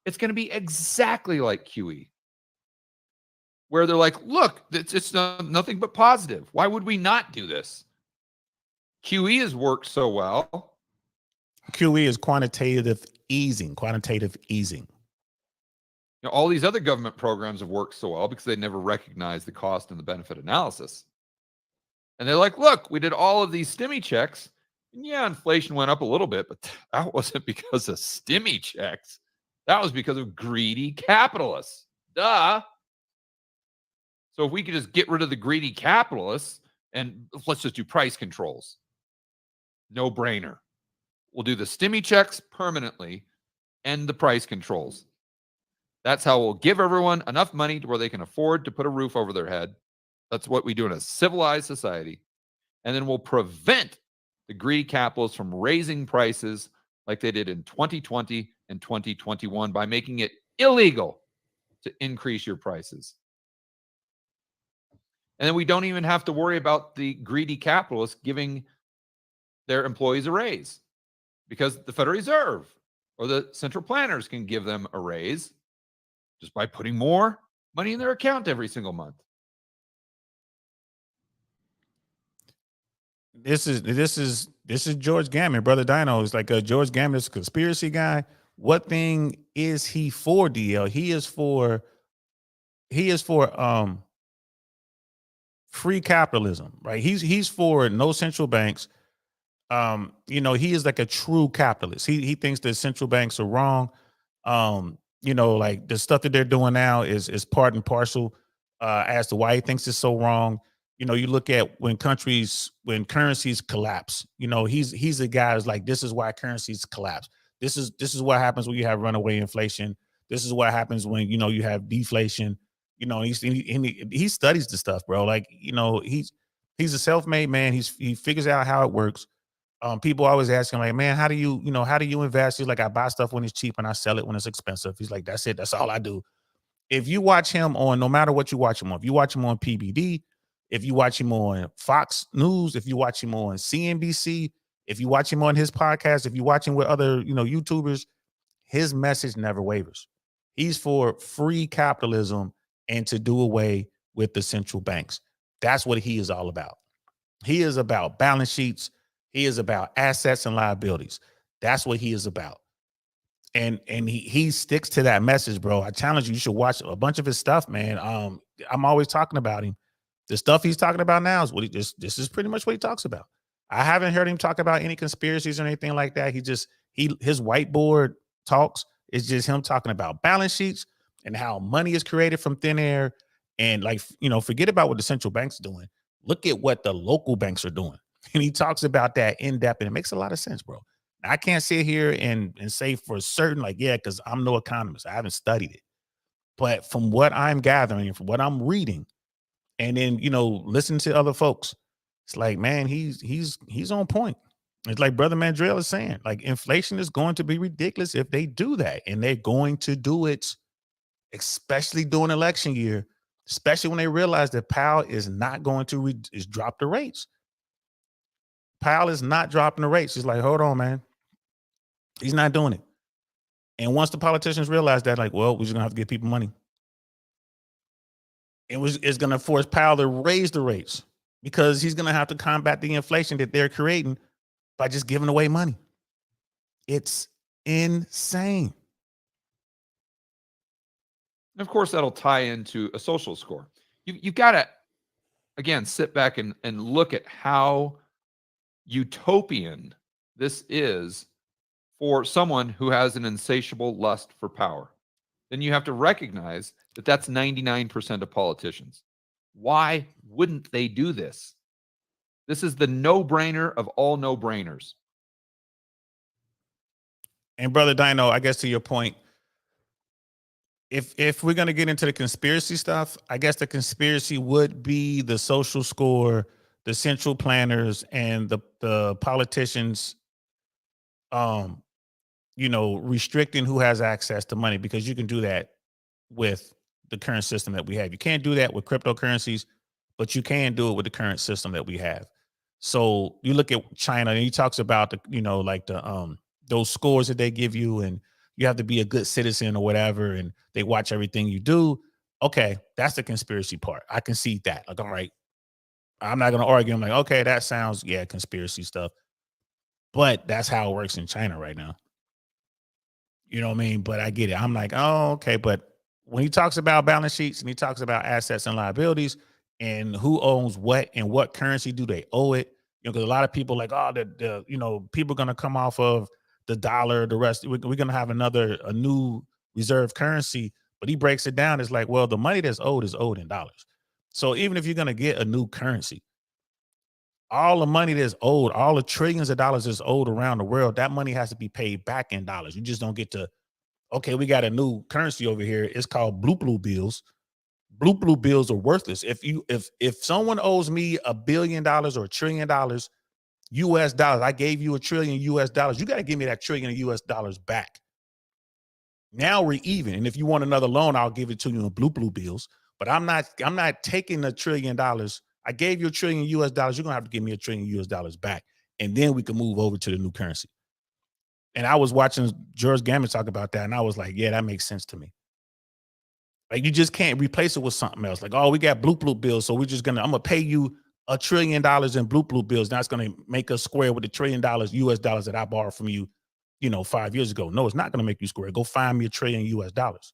It's going to be exactly like QE, where they're like, look, it's nothing but positive. Why would we not do this? QE has worked so well. QE is quantitative easing. You know, all these other government programs have worked so well because they never recognized the cost and the benefit analysis. And they're like, look, we did all of these stimmy checks. And yeah, inflation went up a little bit, but that wasn't because of stimmy checks. That was because of greedy capitalists. Duh. So if we could just get rid of the greedy capitalists and let's just do price controls. No brainer. We'll do the stimmy checks permanently and the price controls. That's how we'll give everyone enough money to where they can afford to put a roof over their head. That's what we do in a civilized society. And then we'll prevent the greedy capitalists from raising prices like they did in 2020 and 2021 by making it illegal to increase your prices. And then we don't even have to worry about the greedy capitalists giving their employees a raise because the Federal Reserve or the central planners can give them a raise just by putting more money in their account every single month. This is George Gammon, Brother Dino. Is like a George Gammon is a conspiracy guy. What thing is he for, DL? He is for free capitalism, right? He's for no central banks. You know, he is like a true capitalist. He thinks that central banks are wrong. You know, like the stuff that they're doing now is part and parcel as to why he thinks it's so wrong. You know, you look at when currencies collapse, you know, he's a guy who's like, this is why currencies collapse. This is what happens when you have runaway inflation. This is what happens when, you know, you have deflation. You know, he studies the stuff, bro. Like, you know, he's a self-made man. He figures out how it works. People always ask him, like, man, how do you invest? He's like, I buy stuff when it's cheap and I sell it when it's expensive. He's like, that's it. That's all I do. If you watch him on, no matter what you watch him on, if you watch him on PBD, if you watch him on Fox News, if you watch him on CNBC, if you watch him on his podcast, if you watch him with other, YouTubers, his message never wavers. He's for free capitalism and to do away with the central banks. That's what he is all about. He is about balance sheets. He is about assets and liabilities. That's what he is about. And he sticks to that message, bro. I challenge you. You should watch a bunch of his stuff, man. I'm always talking about him. The stuff he's talking about now is what this is pretty much what he talks about. I haven't heard him talk about any conspiracies or anything like that. His whiteboard talks is just him talking about balance sheets and how money is created from thin air. And forget about what the central bank's doing. Look at what the local banks are doing. And he talks about that in depth, and it makes a lot of sense, bro. I can't sit here and say for certain, because I'm no economist. I haven't studied it. But from what I'm gathering and from what I'm reading, and then, listening to other folks, it's like, man, he's on point. It's like Brother Mandrell is saying, like, inflation is going to be ridiculous if they do that. And they're going to do it, especially during election year, especially when they realize that Powell is not going to drop the rates. Powell is not dropping the rates. He's like, hold on, man. He's not doing it. And once the politicians realize that, like, well, we're just going to have to give people money. It's going to force Powell to raise the rates because he's going to have to combat the inflation that they're creating by just giving away money. It's insane. And of course, that'll tie into a social score. You've got to, again, sit back and look at how utopian this is for someone who has an insatiable lust for power. Then you have to recognize that that's 99% of politicians. Why wouldn't they do this? This is the no-brainer of all no-brainers. And Brother Dino, I guess to your point, if we're going to get into the conspiracy stuff, I guess the conspiracy would be the social score, the central planners, and the politicians, restricting who has access to money, because you can do that with the current system that we have. You can't do that with cryptocurrencies, but you can do it with the current system that we have. So you look at China, and he talks about those scores that they give you, and you have to be a good citizen or whatever, and they watch everything you do. Okay, that's the conspiracy part. I can see that. Like, all right, I'm not going to argue. I'm like, okay, that sounds, conspiracy stuff. But that's how it works in China right now. You know what I mean? But I get it. I'm like, oh, okay. But when he talks about balance sheets and he talks about assets and liabilities and who owns what and what currency do they owe it, because a lot of people like, oh, people are going to come off of the dollar, the rest. We're going to have a new reserve currency. But he breaks it down. It's like, well, the money that's owed is owed in dollars. So even if you're going to get a new currency, all the money that's owed, all the trillions of dollars that's owed around the world, that money has to be paid back in dollars. You just don't get to, okay, we got a new currency over here. It's called blue bills. Blue bills are worthless. If someone owes me $1 billion or $1 trillion US dollars, I gave you $1 trillion US dollars, you got to give me that $1 trillion US dollars back. Now we're even. And if you want another loan, I'll give it to you in blue bills. But I'm not taking $1 trillion. I gave you $1 trillion US dollars. You're gonna have to give me $1 trillion US dollars back, and then we can move over to the new currency. And I was watching George Gammon talk about that, and I was like, yeah, that makes sense to me. Like, you just can't replace it with something else. Like, oh, we got blue bills, so I'm gonna pay you $1 trillion in blue bills. That's gonna make us square with the $1 trillion US dollars that I borrowed from you, 5 years ago. No, it's not gonna make you square. Go find me $1 trillion US dollars.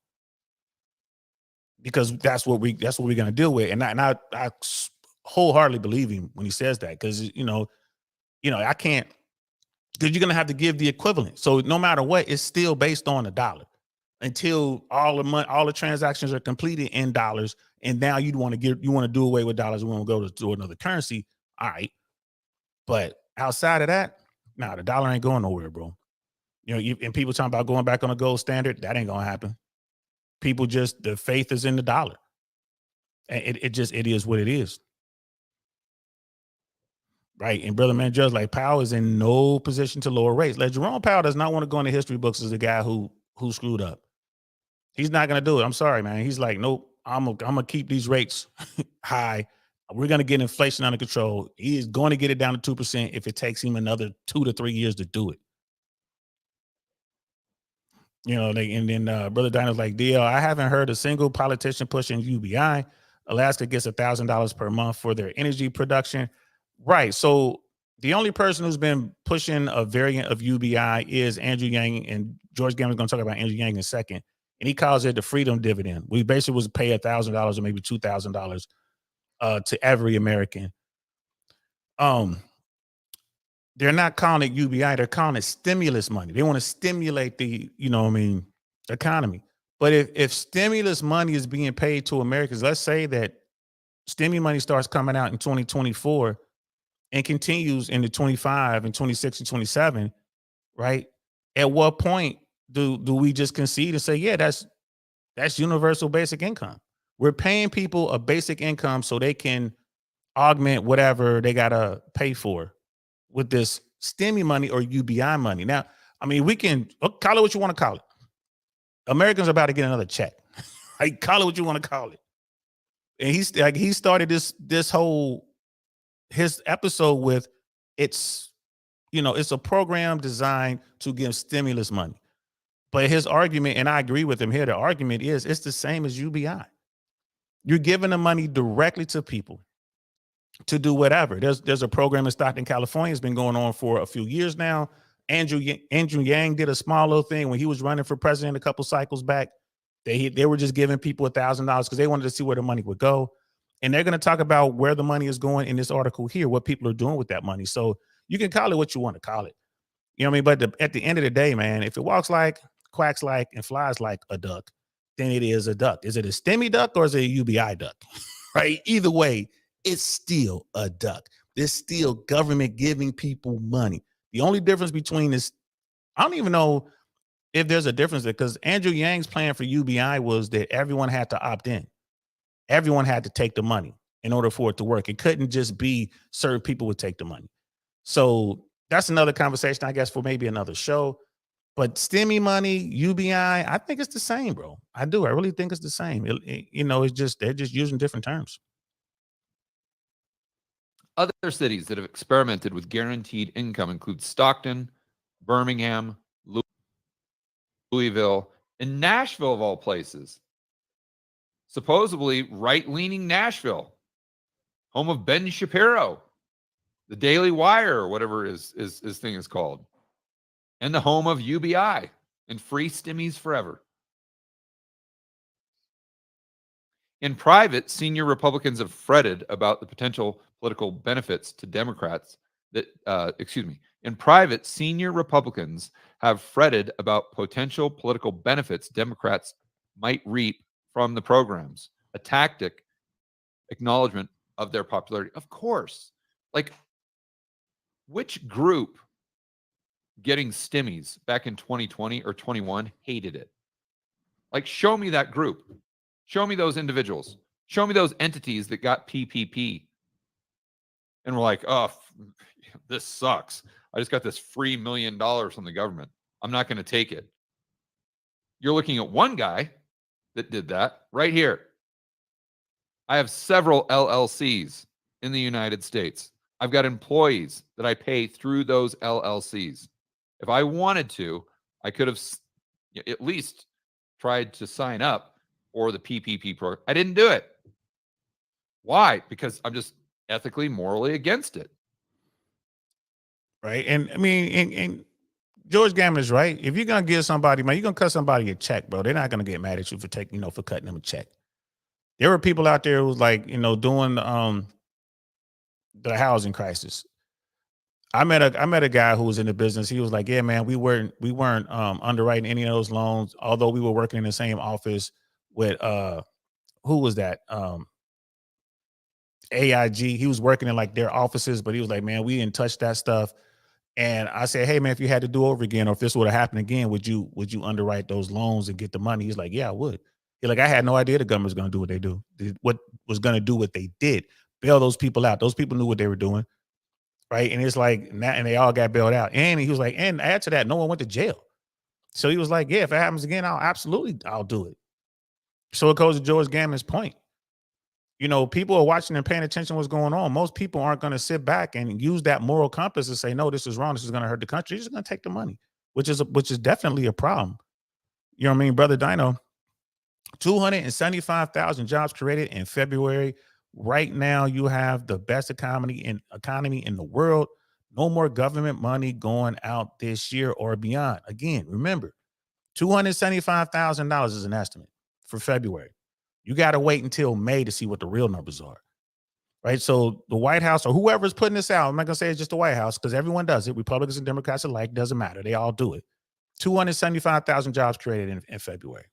Because that's what we're gonna deal with. And I wholeheartedly believe him when he says that, because I can't, because you're gonna have to give the equivalent. So no matter what, it's still based on a dollar until all the transactions are completed in dollars. And now you want to do away with dollars. We want to go to another currency. All right, but outside of that, the dollar ain't going nowhere, bro. And people talking about going back on a gold standard, that ain't gonna happen. People the faith is in the dollar. And it is what it is. Right. And brother man, Judge, like Powell is in no position to lower rates. Like Jerome Powell does not want to go in the history books as a guy who screwed up. He's not going to do it. I'm sorry, man. He's like, nope, I'm gonna keep these rates high. We're going to get inflation under control. He is going to get it down to 2% if it takes him another 2 to 3 years to do it. You know, and then Brother Dinah's like, DL, I haven't heard a single politician pushing UBI. Alaska gets $1,000 per month for their energy production. Right. So the only person who's been pushing a variant of UBI is Andrew Yang, and George Gammon is going to talk about Andrew Yang in a second. And he calls it the freedom dividend. We basically was pay $1,000 or maybe $2,000 to every American. They're not calling it UBI. They're calling it stimulus money. They want to stimulate the, economy. But if stimulus money is being paid to Americans, let's say that stimulus money starts coming out in 2024 and continues into 25 and 26 and 27, right? At what point do we just concede and say, yeah, that's universal basic income? We're paying people a basic income so they can augment whatever they got to pay for with this stimmy money or UBI money. Now, I mean, we can call it what you want to call it. Americans are about to get another check. Like, call it what you want to call it. And he started this whole his episode with it's a program designed to give stimulus money. But his argument, and I agree with him here, the argument is it's the same as UBI. You're giving the money directly to people to do whatever. There's a program in Stockton, California. It's been going on for a few years now. Andrew Yang did a small little thing when he was running for president a couple cycles back. They were just giving people $1,000 because they wanted to see where the money would go. And they're going to talk about where the money is going in this article here, what people are doing with that money. So you can call it what you want to call it. You know what I mean? But at the end of the day, man, if it walks like, quacks like, and flies like a duck, then it is a duck. Is it a STEMI duck or is it a UBI duck? Right? Either way, it's still a duck. There's still government giving people money. The only difference between this, I don't even know if there's a difference there, because Andrew Yang's plan for UBI was that everyone had to opt in. Everyone had to take the money in order for it to work. It couldn't just be certain people would take the money. So that's another conversation, I guess, for maybe another show. But STEMI money, UBI, I think it's the same, bro. I do. I really think it's the same. It's just they're just using different terms. Other cities that have experimented with guaranteed income include Stockton, Birmingham, Louisville, and Nashville, of all places. Supposedly right-leaning Nashville, home of Ben Shapiro, the Daily Wire, or whatever his thing is called, and the home of UBI and free stimmies forever. In private, senior Republicans have fretted about the potential political benefits to Democrats in private, senior Republicans have fretted about potential political benefits Democrats might reap from the programs, a tactic acknowledgement of their popularity. Of course, like, which group getting stimmies back in 2020 or 21 hated it? Like, show me that group. Show me those individuals. Show me those entities that got PPP. And we're like, oh, this sucks. I just got this free $1 million from the government. I'm not going to take it. You're looking at one guy that did that right here. I have several LLCs in the United States. I've got employees that I pay through those LLCs. If I wanted to, I could have at least tried to sign up for the PPP program. I didn't do it. Why? Because I'm just ethically, morally against it. Right. And I mean, and George Gammon is right. If you're going to give somebody, man, you're going to cut somebody a check, bro. They're not going to get mad at you for taking, for cutting them a check. There were people out there who was like, doing the housing crisis. I met a guy who was in the business. He was like, yeah, man, we weren't underwriting any of those loans, although we were working in the same office with who was that? AIG. He was working in like their offices, but he was like, man, we didn't touch that stuff. And I said, hey man, if you had to do over again, or if this would have happened again, would you underwrite those loans and get the money? He's like, yeah, I would. He's like, I had no idea the government's going to do what they do. What was going to do what they did, bail those people out. Those people knew what they were doing, right? And it's like, and they all got bailed out. And he was like, and add to that, no one went to jail. So he was like, yeah, if it happens again, I'll do it. So it goes to George Gammon's point. You know, people are watching and paying attention to what's going on. Most people aren't going to sit back and use that moral compass and say, no, this is wrong. This is going to hurt the country. They're just going to take the money, which is definitely a problem. You know what I mean, Brother Dino? 275,000 jobs created in February. Right now, you have the best economy in the world. No more government money going out this year or beyond. Again, remember, $275,000 is an estimate for February. You got to wait until May to see what the real numbers are, right? So the White House or whoever's putting this out, I'm not going to say it's just the White House because everyone does it. Republicans and Democrats alike, doesn't matter. They all do it. 275,000 jobs created in February,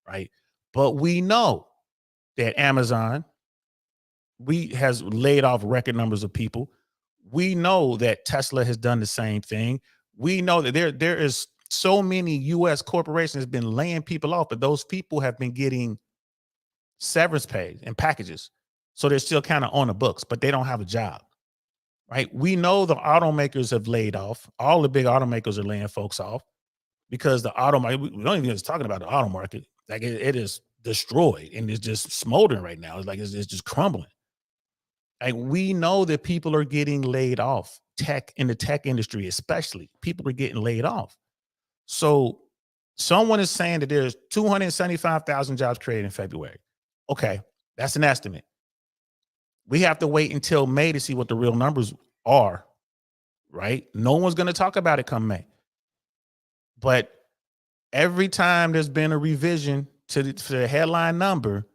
right? But we know that Amazon has laid off record numbers of people. We know that Tesla has done the same thing. We know that there is so many U.S. corporations have been laying people off, but those people have been getting severance pay and packages. So they're still kind of on the books, but they don't have a job, right? We know the automakers have laid off. All the big automakers are laying folks off because the auto market, we don't even just talking about the auto market. Like it is destroyed and it's just smoldering right now. It's like it's just crumbling. Like we know that people are getting laid off. In the tech industry, especially, people are getting laid off. So someone is saying that there's 275,000 jobs created in February. Okay, that's an estimate. We have to wait until May to see what the real numbers are, right? No one's going to talk about it come May. But every time there's been a revision to the headline number,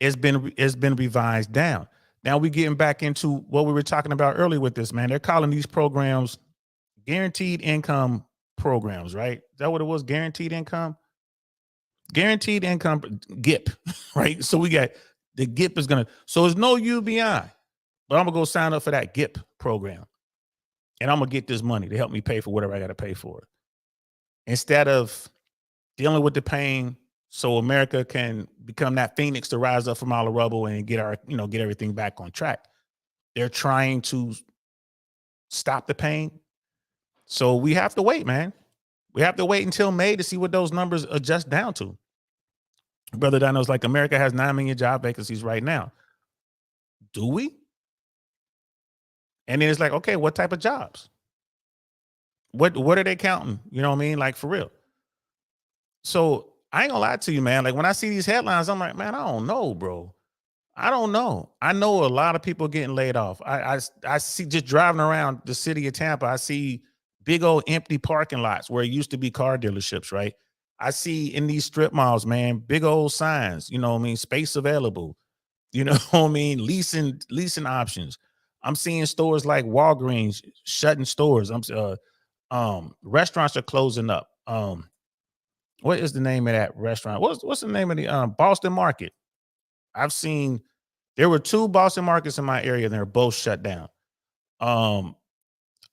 it's been revised down. Now we're getting back into what we were talking about earlier with this, man. They're calling these programs guaranteed income programs, right? Is that what it was? Guaranteed income, GIP, right? So we got the GIP is going to, so there's no UBI, but I'm going to go sign up for that GIP program. And I'm going to get this money to help me pay for whatever I got to pay for it. Instead of dealing with the pain so America can become that phoenix to rise up from all the rubble and get everything back on track. They're trying to stop the pain. So we have to wait, man. We have to wait until May to see what those numbers adjust down to. Brother Dino's like, America has 9 million job vacancies right now. Do we? And then it's like, okay, what type of jobs? What are they counting? You know what I mean? Like for real. So I ain't gonna lie to you, man. Like when I see these headlines, I'm like, man, I don't know, bro. I don't know. I know a lot of people getting laid off. I see just driving around the city of Tampa, I see big old empty parking lots where it used to be car dealerships, right? I see in these strip malls, man, big old signs, you know what I mean? Space available, you know what I mean? Leasing options. I'm seeing stores like Walgreens shutting stores. Restaurants are closing up. What is the name of that restaurant? What's the name of the Boston Market? I've seen there were 2 Boston markets in my area, and they're both shut down.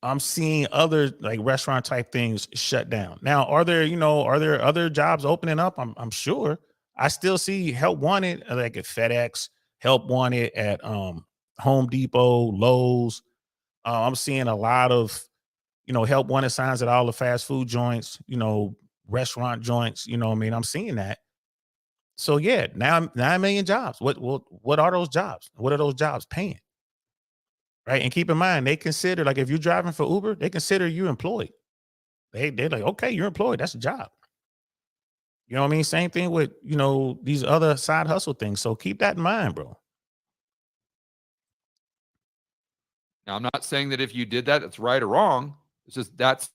I'm seeing other like restaurant type things shut down. Now, are there other jobs opening up? I'm sure. I still see help wanted like at FedEx, help wanted at Home Depot, Lowe's. I'm seeing a lot of help wanted signs at all the fast food joints, restaurant joints. You know what I mean? I'm seeing that. So yeah, now 9 million jobs. What are those jobs? What are those jobs paying? Right. And keep in mind, they consider, like, if you're driving for Uber, they consider you employed. They're like, okay, you're employed. That's a job. You know what I mean? Same thing with, these other side hustle things. So keep that in mind, bro. Now, I'm not saying that if you did that, it's right or wrong. It's just that's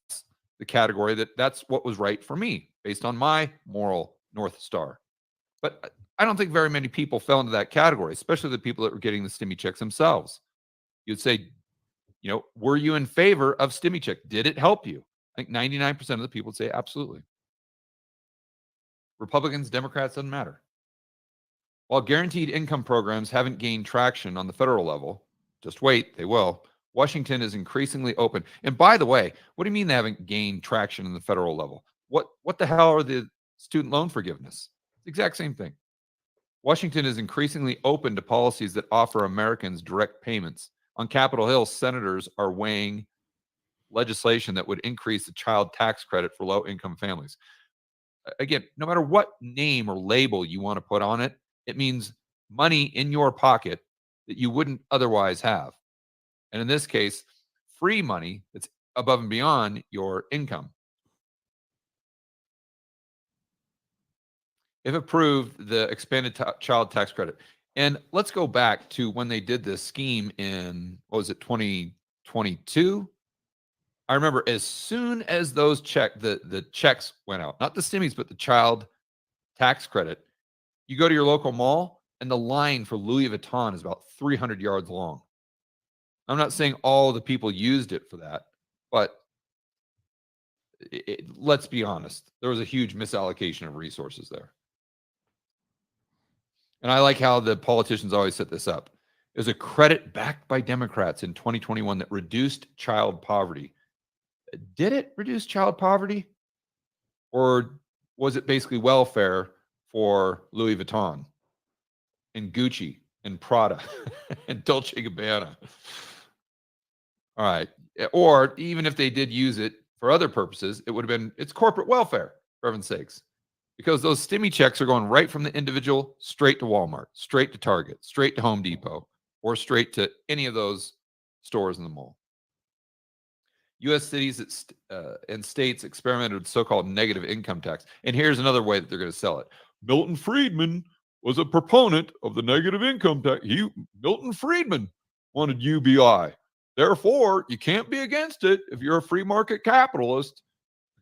the category that's what was right for me based on my moral North Star. But I don't think very many people fell into that category, especially the people that were getting the stimmy checks themselves. You'd say, were you in favor of stimmy check? Did it help you? I think 99% of the people would say absolutely. Republicans, Democrats, doesn't matter. While guaranteed income programs haven't gained traction on the federal level, just wait, they will. Washington is increasingly open. And by the way, what do you mean they haven't gained traction on the federal level? What the hell are the student loan forgiveness? It's the exact same thing. Washington is increasingly open to policies that offer Americans direct payments. On Capitol Hill, senators are weighing legislation that would increase the child tax credit for low-income families. Again, no matter what name or label you want to put on it, it means money in your pocket that you wouldn't otherwise have. And in this case, free money that's above and beyond your income. If approved, the expanded child tax credit. And let's go back to when they did this scheme in, what was it, 2022? I remember as soon as those the checks went out, not the stimmies, but the child tax credit, you go to your local mall and the line for Louis Vuitton is about 300 yards long. I'm not saying all the people used it for that, but let's be honest. There was a huge misallocation of resources there. And I like how the politicians always set this up. It was a credit backed by Democrats in 2021 that reduced child poverty. Did it reduce child poverty? Or was it basically welfare for Louis Vuitton and Gucci and Prada and Dolce & Gabbana? All right. Or even if they did use it for other purposes, it would have been, it's corporate welfare, for heaven's sakes. Because those stimmy checks are going right from the individual straight to Walmart, straight to Target, straight to Home Depot, or straight to any of those stores in the mall. U.S. cities and states experimented with so-called negative income tax. And here's another way that they're going to sell it. Milton Friedman was a proponent of the negative income tax. Milton Friedman wanted UBI. Therefore, you can't be against it if you're a free market capitalist,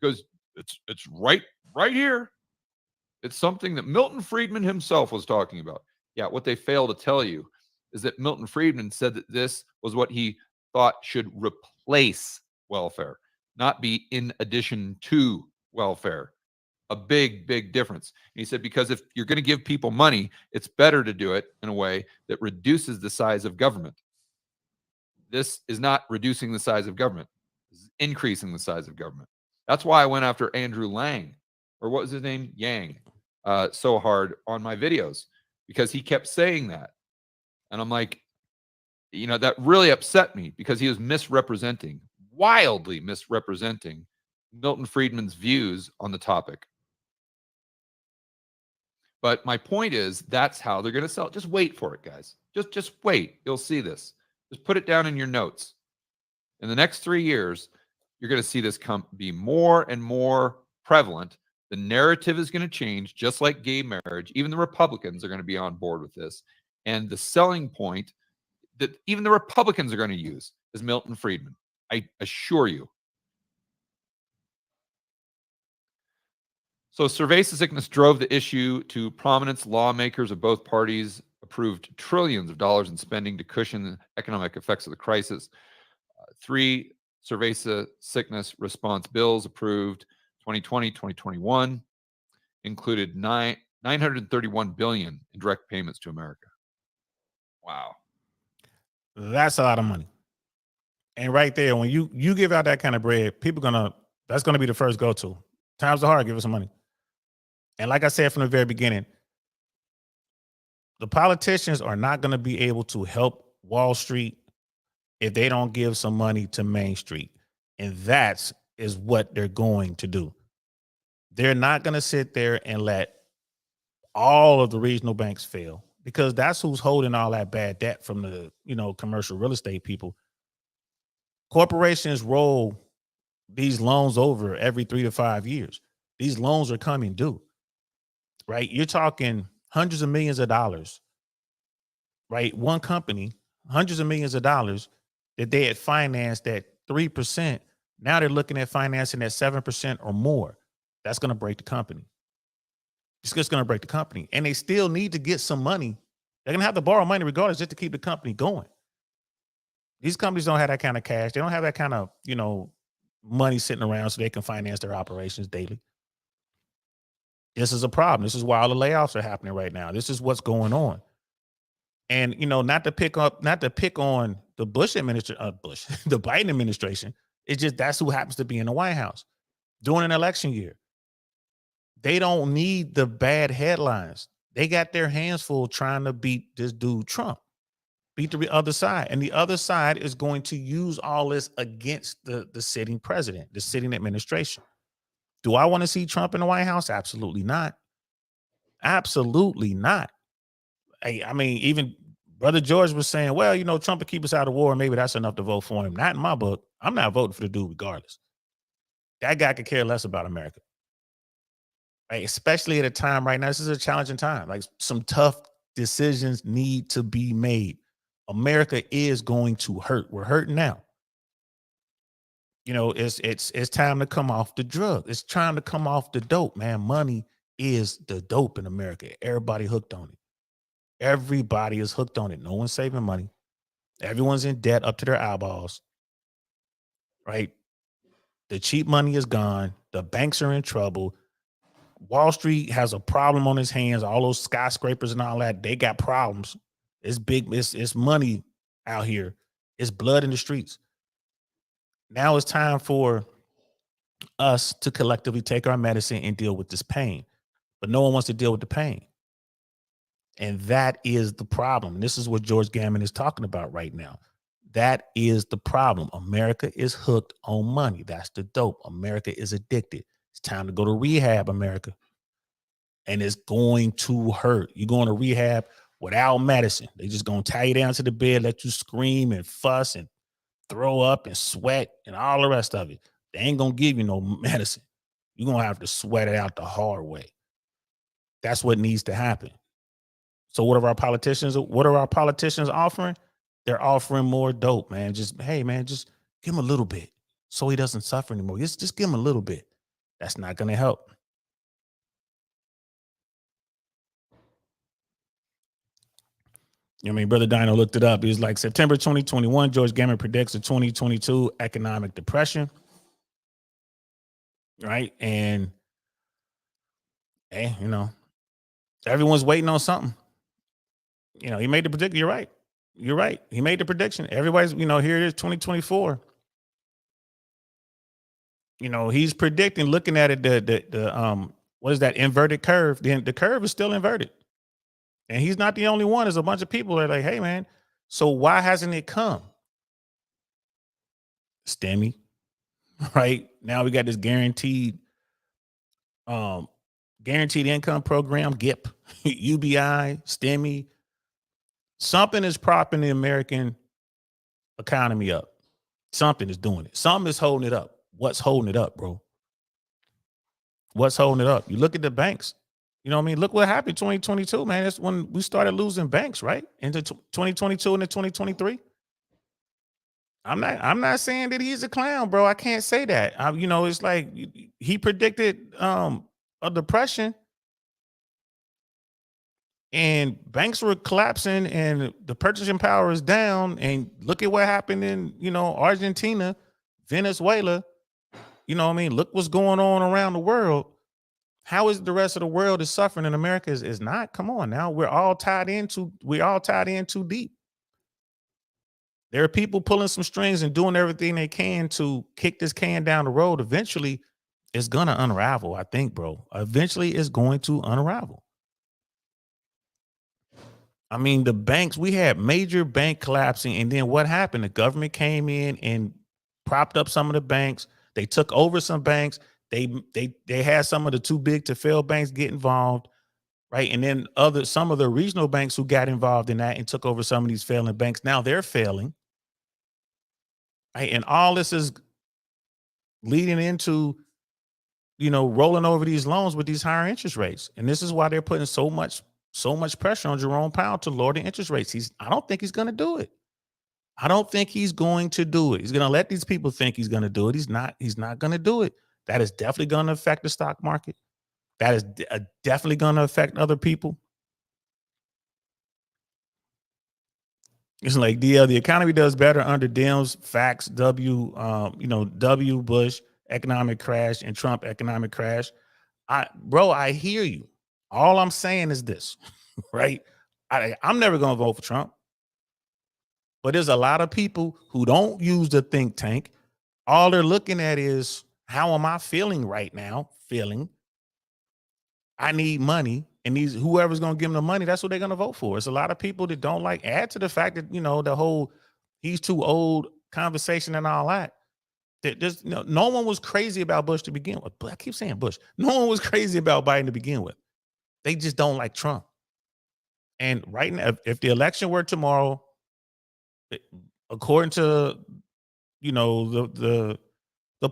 because it's right here. It's something that Milton Friedman himself was talking about. Yeah, what they fail to tell you is that Milton Friedman said that this was what he thought should replace welfare, not be in addition to welfare. A big, big difference. And he said, because if you're going to give people money, it's better to do it in a way that reduces the size of government. This is not reducing the size of government. This is increasing the size of government. That's why I went after Andrew Lang, or what was his name? Yang. So hard on my videos, because he kept saying that. And I'm like, that really upset me, because he was wildly misrepresenting Milton Friedman's views on the topic. But my point is, that's how they're going to sell it. Just wait for it, guys. Just wait. You'll see this. Just put it down in your notes. In the next 3 years, you're going to see this be more and more prevalent. The narrative is going to change, just like gay marriage. Even the Republicans are going to be on board with this. And the selling point that even the Republicans are going to use is Milton Friedman. I assure you. So cerveza sickness drove the issue to prominence. Lawmakers of both parties approved trillions of dollars in spending to cushion the economic effects of the crisis. 3 cerveza sickness response bills approved 2020, 2021 included $931 billion in direct payments to America. Wow. That's a lot of money. And right there, when you give out that kind of bread, that's gonna be the first go-to. Times are hard, give us some money. And like I said from the very beginning, the politicians are not going to be able to help Wall Street if they don't give some money to Main Street. And that is what they're going to do. They're not going to sit there and let all of the regional banks fail, because that's who's holding all that bad debt from the, commercial real estate people. Corporations roll these loans over every 3 to 5 years. These loans are coming due, right? You're talking hundreds of millions of dollars, right? One company, hundreds of millions of dollars that they had financed at 3%. Now they're looking at financing at 7% or more. That's going to break the company. It's just going to break the company. And they still need to get some money. They're going to have to borrow money regardless, just to keep the company going. These companies don't have that kind of cash. They don't have that kind of, money sitting around so they can finance their operations daily. This is a problem. This is why all the layoffs are happening right now. This is what's going on. And, not to pick on the Bush administration, the Biden administration. It's just, that's who happens to be in the White House during an election year. They don't need the bad headlines. They got their hands full trying to beat this dude Trump, beat the other side. And the other side is going to use all this against the sitting president, the sitting administration. Do I want to see Trump in the White House? Absolutely not. Absolutely not. I mean, even Brother George was saying, well, you know, Trump will keep us out of war. Maybe that's enough to vote for him. Not in my book. I'm not voting for the dude regardless. That guy could care less about America. Right? Especially at a time right now. This is a challenging time. Like, some tough decisions need to be made. America is going to hurt. We're hurting now. You know, it's time to come off the drug. It's time to come off the dope, man. Money is the dope in America. Everybody hooked on it. Everybody is hooked on it. No one's saving money. Everyone's in debt up to their eyeballs. Right? The cheap money is gone. The banks are in trouble. Wall Street has a problem on his hands. All those skyscrapers and all that, they got problems. It's big. It's money out here. It's blood in the streets. Now it's time for us to collectively take our medicine and deal with this pain. But no one wants to deal with the pain. And that is the problem. This is what George Gammon is talking about right now. That is the problem. America is hooked on money. That's the dope. America is addicted. It's time to go to rehab, America. And it's going to hurt. You're going to rehab without medicine. They just going to tie you down to the bed, let you scream and fuss and throw up and sweat and all the rest of it. They ain't going to give you no medicine. You're going to have to sweat it out the hard way. That's what needs to happen. So what are our politicians offering? They're offering more dope, man. Just, hey, man, just give him a little bit so he doesn't suffer anymore. Just give him a little bit. That's not going to help. You know what I mean? Brother Dino looked it up. He was like, September 2021, George Gammon predicts a 2022 economic depression. Right? And, hey, you know, everyone's waiting on something. You know, he made the prediction. You're right. You're right. He made the prediction. Everybody's, you know, here it is, 2024. You know, he's predicting, looking at it, the what is that inverted curve? The curve is still inverted. And he's not the only one. There's a bunch of people that are like, hey, man, so why hasn't it come? STEMI, right? Now we got this guaranteed income program, GIP, UBI, STEMI. Something is propping the American economy up. Something is doing it. Something is holding it up. What's holding it up, bro? What's holding it up? You look at the banks. You know what I mean? Look what happened in 2022, man. That's when we started losing banks, right? Into 2022 and 2023. I'm not saying that he's a clown, bro. I can't say that. You know, it's like he predicted a depression and banks were collapsing and the purchasing power is down. And look at what happened in, you know, Argentina, Venezuela. You know what I mean? Look what's going on around the world. How is the rest of the world is suffering and America is not? Come on now. We're all tied in too deep. There are people pulling some strings and doing everything they can to kick this can down the road. Eventually, it's going to unravel, I think, bro. Eventually, it's going to unravel. I mean, the banks, we had major bank collapsing. And then what happened? The government came in and propped up some of the banks. They took over some banks. They had some of the too big to fail banks get involved, right? And then some of the regional banks who got involved in that and took over some of these failing banks. Now they're failing, right? And all this is leading into, you know, rolling over these loans with these higher interest rates. And this is why they're putting so much pressure on Jerome Powell to lower the interest rates. I don't think he's going to do it. I don't think he's going to do it. He's going to let these people think he's going to do it. He's not going to do it. That is definitely going to affect the stock market. That is definitely going to affect other people. It's like the economy does better under Dems, facts, W Bush economic crash and Trump economic crash. I hear you. All I'm saying is this, right? I'm never going to vote for Trump. But there's a lot of people who don't use the think tank. All they're looking at is, how am I feeling right now? I need money. And whoever's going to give them the money, that's what they're going to vote for. It's a lot of people that don't like, add to the fact that, the whole he's too old conversation and all that. There's no one was crazy about Bush to begin with. But I keep saying Bush. No one was crazy about Biden to begin with. They just don't like Trump. And right now, if the election were tomorrow, according to the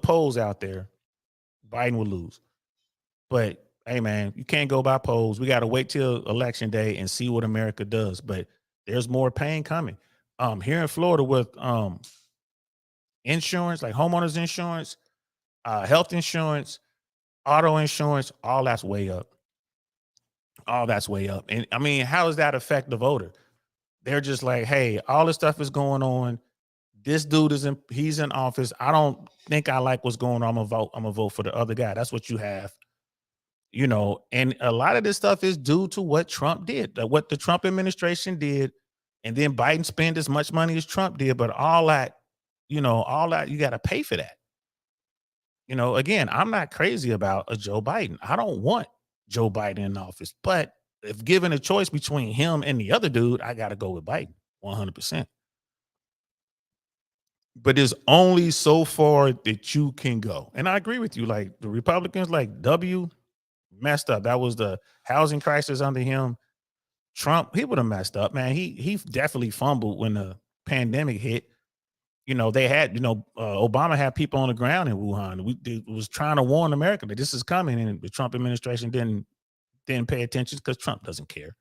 polls out there, Biden would lose. But hey, man, you can't go by polls. We got to wait till election day and see what America does. But there's more pain coming. Here in Florida with insurance, like homeowners insurance, health insurance, auto insurance, all that's way up. All that's way up. And I mean, how does that affect the voter? They're just like, hey, all this stuff is going on. This dude he's in office. I don't think I like what's going on. I'm gonna vote for the other guy. That's what you have. And a lot of this stuff is due to what Trump did, what the Trump administration did. And then Biden spent as much money as Trump did. But all that, you got to pay for that. Again, I'm not crazy about a Joe Biden. I don't want Joe Biden in office. But if given a choice between him and the other dude, I got to go with Biden 100%. But there's only so far that you can go. And I agree with you. Like the Republicans, like W, messed up. That was the housing crisis under him. Trump, he would have messed up, man. He definitely fumbled when the pandemic hit. They had, Obama had people on the ground in Wuhan. We was trying to warn America that this is coming, and the Trump administration didn't pay attention because Trump doesn't care.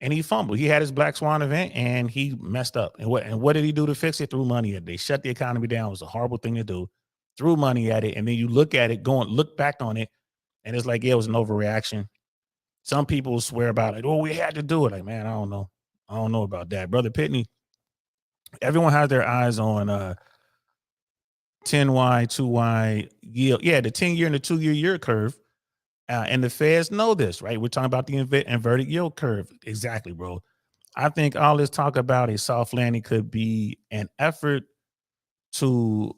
And he fumbled. He had his Black Swan event, and he messed up. And what did he do to fix it? Threw money at it. They shut the economy down. It was a horrible thing to do. Threw money at it, and then you look at it, look back on it, and it's like, yeah, it was an overreaction. Some people swear about it. Oh, we had to do it. Like, man, I don't know. I don't know about that. Brother Pitney, everyone has their eyes on 10Y, 2Y yield. Yeah, the 10-year and the 2-year yield curve. And the feds know this, right? We're talking about the inverted yield curve. Exactly, bro. I think all this talk about a soft landing could be an effort to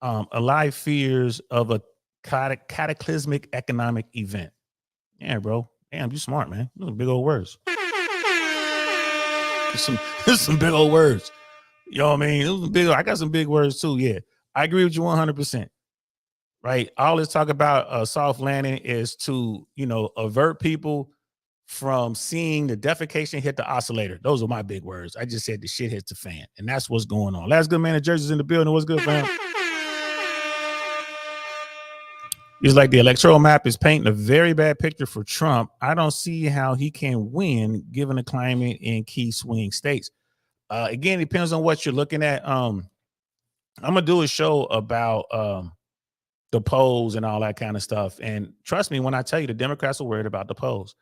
allay fears of a cataclysmic economic event. Yeah, bro. Damn, you smart, man. Those are big old words. Some big old words. You know what I mean? I got some big words too. Yeah, I agree with you 100%. Right. All this talk about a soft landing is to, avert people from seeing the defecation hit the oscillator. Those are my big words. I just said the shit hits the fan, and that's what's going on. Last good man in Jersey's in the building. What's good, fam? It's like the electoral map is painting a very bad picture for Trump. I don't see how he can win given the climate in key swing states. Again, it depends on what you're looking at. I'm gonna do a show about the polls and all that kind of stuff. And trust me when I tell you, the Democrats are worried about the polls.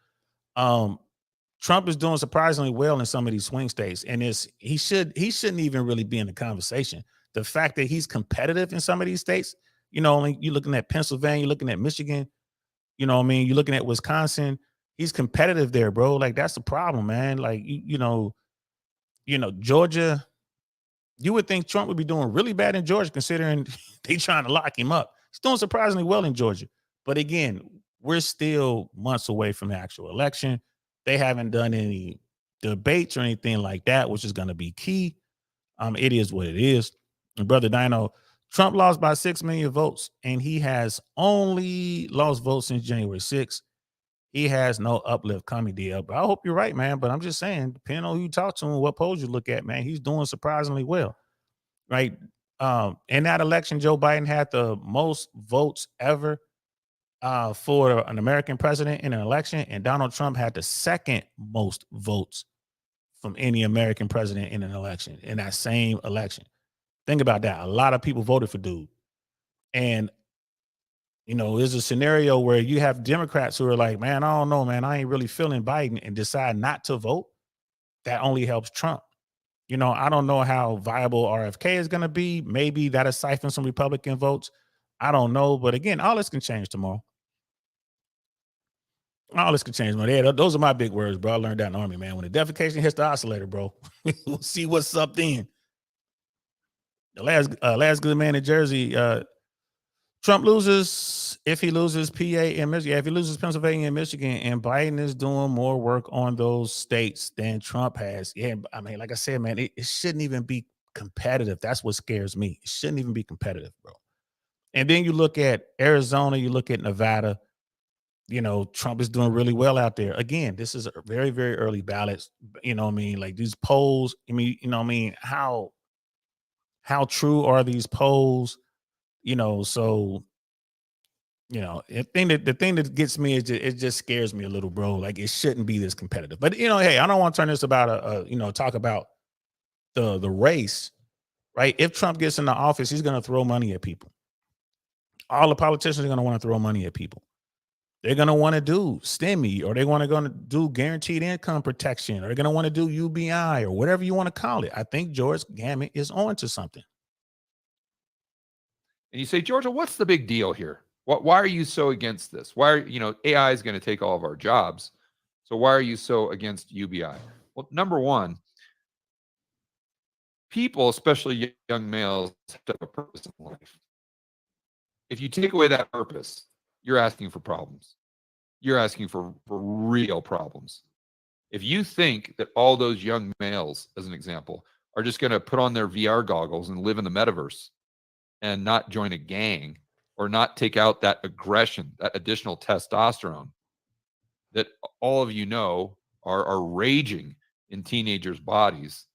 Trump is doing surprisingly well in some of these swing states, and he shouldn't even really be in the conversation. The fact that he's competitive in some of these states. Like you're looking at Pennsylvania, you're looking at Michigan, you're looking at Wisconsin. He's competitive there, bro. Like that's the problem, man. Like, Georgia, you would think Trump would be doing really bad in Georgia considering they trying to lock him up. He's doing surprisingly well in Georgia. But again, we're still months away from the actual election. They haven't done any debates or anything like that, which is going to be key. It is what it is. And Brother Dino, Trump lost by 6 million votes, and he has only lost votes since January 6th. He has no uplift coming, DL. But I hope you're right, man. But I'm just saying, depending on who you talk to and what polls you look at, man, he's doing surprisingly well, right? In that election, Joe Biden had the most votes ever for an American president in an election, and Donald Trump had the second most votes from any American president in an election, in that same election. Think about that. A lot of people voted for dude. And, there's a scenario where you have Democrats who are like, man, I don't know, man. I ain't really feeling Biden, and decide not to vote. That only helps Trump. I don't know how viable RFK is going to be. Maybe that'll siphon some Republican votes. I don't know. But again, all this can change tomorrow. All this could change, man. Yeah, those are my big words, bro. I learned that in the Army, man. When the defecation hits the oscillator, bro, we'll see what's up then. The last good man in Jersey, Trump loses If he loses PA and Michigan, yeah, if he loses Pennsylvania and Michigan, and Biden is doing more work on those states than Trump has, yeah, I mean, like I said, man, it shouldn't even be competitive. That's what scares me. It shouldn't even be competitive, bro. And then you look at Arizona, you look at Nevada. You know, Trump is doing really well out there. Again, this is a very, very early ballots. You know what I mean? Like these polls, I mean, you know what I mean? How true are these polls? You know, so you know, the thing that gets me is it just scares me a little, bro. Like it shouldn't be this competitive. But you know, hey, I don't want to turn this about talk about the race, right? If Trump gets into office, he's gonna throw money at people. All the politicians are gonna want to throw money at people. They're gonna want to do STEMI, or they're gonna do guaranteed income protection, or they're gonna want to do UBI or whatever you want to call it. I think George Gammon is on to something. And you say, Georgia, what's the big deal here? Why are you so against this? Why are, AI is going to take all of our jobs. So why are you so against UBI? Well, number one, people, especially young males, have to have a purpose in life. If you take away that purpose, you're asking for problems. You're asking for real problems. If you think that all those young males, as an example, are just going to put on their VR goggles and live in the metaverse and not join a gang or not take out that aggression, that additional testosterone that all of you know are raging in teenagers' bodies,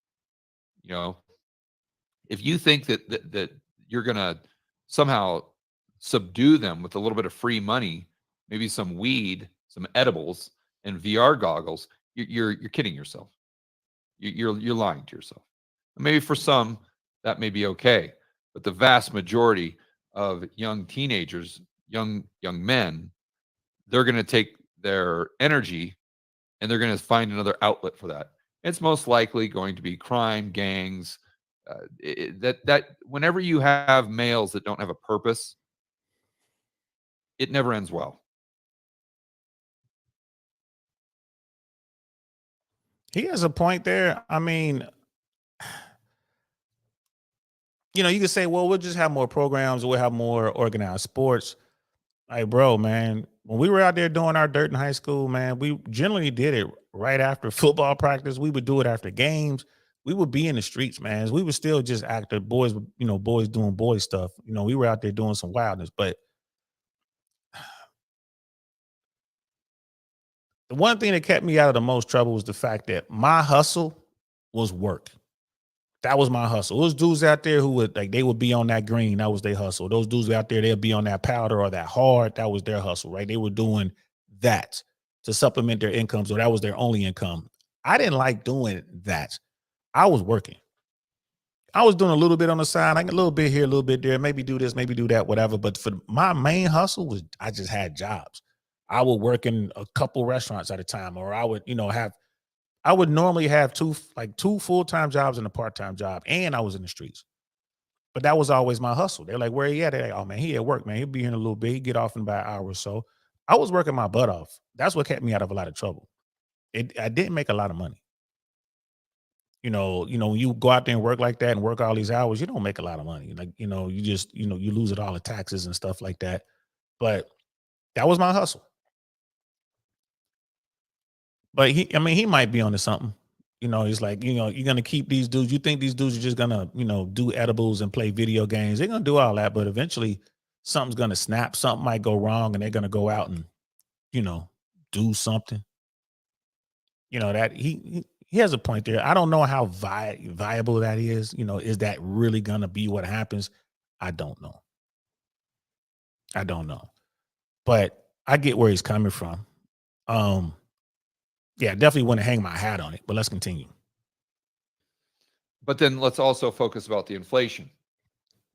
if you think that you're going to somehow subdue them with a little bit of free money, maybe some weed, some edibles, and VR goggles, you're kidding yourself. You're lying to yourself. Maybe for some that may be okay, but the vast majority of young teenagers, young men, they're going to take their energy and they're going to find another outlet for that. It's most likely going to be crime, gangs. That whenever you have males that don't have a purpose, it never ends well. He has a point there. I mean, you could say, well, we'll just have more programs, we'll have more organized sports. Like, bro, man, when we were out there doing our dirt in high school, man, we generally did it right after football practice. We would do it after games. We would be in the streets, man. We would still just act the boys, boys doing boy stuff. We were out there doing some wildness. But the one thing that kept me out of the most trouble was the fact that my hustle was work. That was my hustle. Those dudes out there who they would be on that green. That was their hustle. Those dudes out there, they'll be on that powder or that hard. That was their hustle, right? They were doing that to supplement their income. So that was their only income. I didn't like doing that. I was working. I was doing a little bit on the side, like a little bit here, a little bit there, maybe do this, maybe do that, whatever. But for my main hustle was I just had jobs. I would work in a couple restaurants at a time, or I would, I would normally have two full-time jobs and a part-time job, and I was in the streets. But that was always my hustle. They're like, where he at? They're like, oh man, he at work, man. He'll be here in a little bit. He get off in about an hour or so. I was working my butt off. That's what kept me out of a lot of trouble. I didn't make a lot of money. When you go out there and work like that and work all these hours, you don't make a lot of money. Like, you just, you lose it all the taxes and stuff like that. But that was my hustle. But he might be onto something. He's like, you're gonna keep these dudes. You think these dudes are just gonna, do edibles and play video games? They're gonna do all that, but eventually something's gonna snap, something might go wrong, and they're gonna go out and, do something. That he has a point there. I don't know how viable that is. Is that really gonna be what happens? I don't know. But I get where he's coming from. Yeah, definitely want to hang my hat on it, but let's continue. But then let's also focus about the inflation,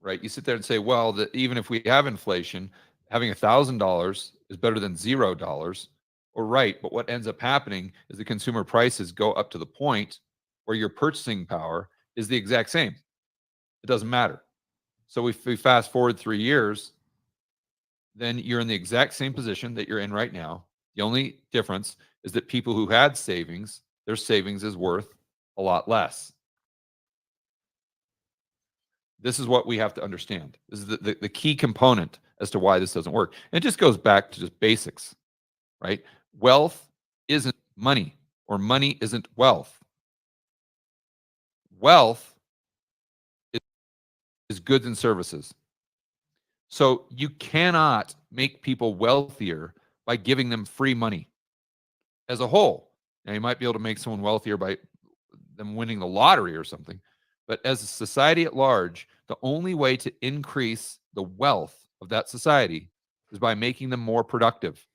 right? You sit there and say, well, that even if we have inflation, having $1,000 is better than $0. Or right, but what ends up happening is the consumer prices go up to the point where your purchasing power is the exact same. It doesn't matter. So if we fast forward 3 years, then you're in the exact same position that you're in right now. The only difference is that people who had savings, their savings is worth a lot less. This is what we have to understand. This is the key component as to why this doesn't work. And it just goes back to just basics, right? Wealth isn't money, or money isn't wealth. Wealth is goods and services. So you cannot make people wealthier by giving them free money as a whole. Now, you might be able to make someone wealthier by them winning the lottery or something. But as a society at large, the only way to increase the wealth of that society is by making them more productive.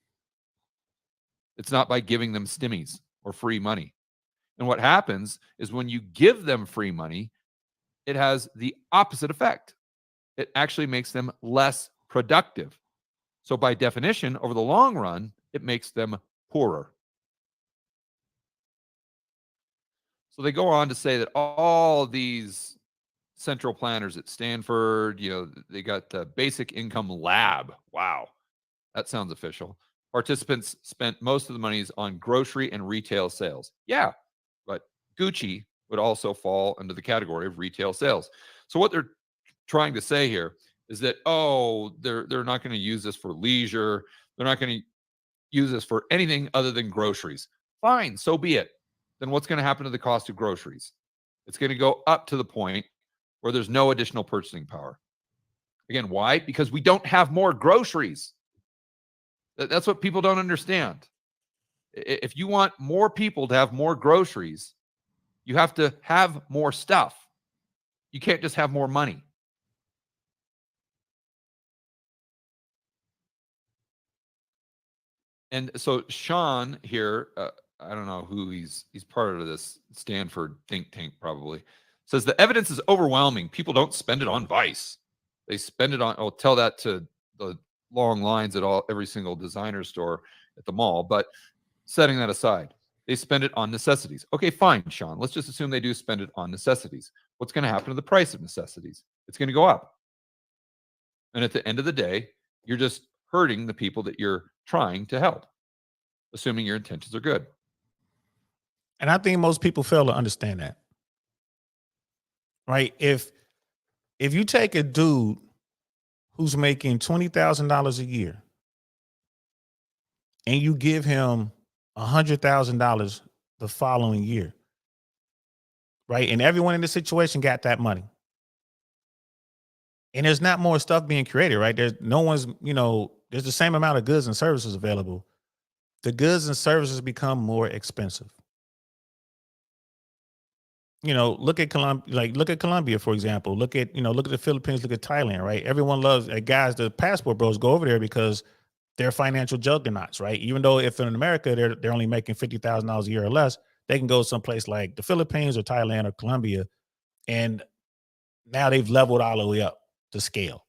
It's not by giving them stimmies or free money. And what happens is when you give them free money, it has the opposite effect. It actually makes them less productive. So by definition, over the long run, it makes them poorer. So they go on to say that all these central planners at Stanford, they got the basic income lab. Wow, that sounds official. Participants spent most of the monies on grocery and retail sales. Yeah, but Gucci would also fall under the category of retail sales. So what they're trying to say here is that, they're not going to use this for leisure. They're not going to use this for anything other than groceries. Fine, so be it. Then what's going to happen to the cost of groceries? It's going to go up to the point where there's no additional purchasing power. Again, why? Because we don't have more groceries. That's what people don't understand. If you want more people to have more groceries, you have to have more stuff. You can't just have more money. And so Sean here, I don't know who he's part of this Stanford think tank probably, says the evidence is overwhelming. People don't spend it on vice. They spend it on, I'll tell that to the long lines at every single designer store at the mall. But setting that aside, they spend it on necessities. Okay, fine, Sean. Let's just assume they do spend it on necessities. What's going to happen to the price of necessities? It's going to go up. And at the end of the day, you're just hurting the people that you're trying to help, assuming your intentions are good. And I think most people fail to understand that. Right? If you take a dude who's making $20,000 a year and you give him $100,000 the following year, right? And everyone in the situation got that money. And there's not more stuff being created, right? There's there's the same amount of goods and services available. The goods and services become more expensive. Look at Colombia, for example. Look at the Philippines, look at Thailand, right? Everyone loves guys, the passport bros go over there because they're financial juggernauts, right? Even though if in America they're only making $50,000 a year or less, they can go someplace like the Philippines or Thailand or Colombia, and now they've leveled all the way up to scale.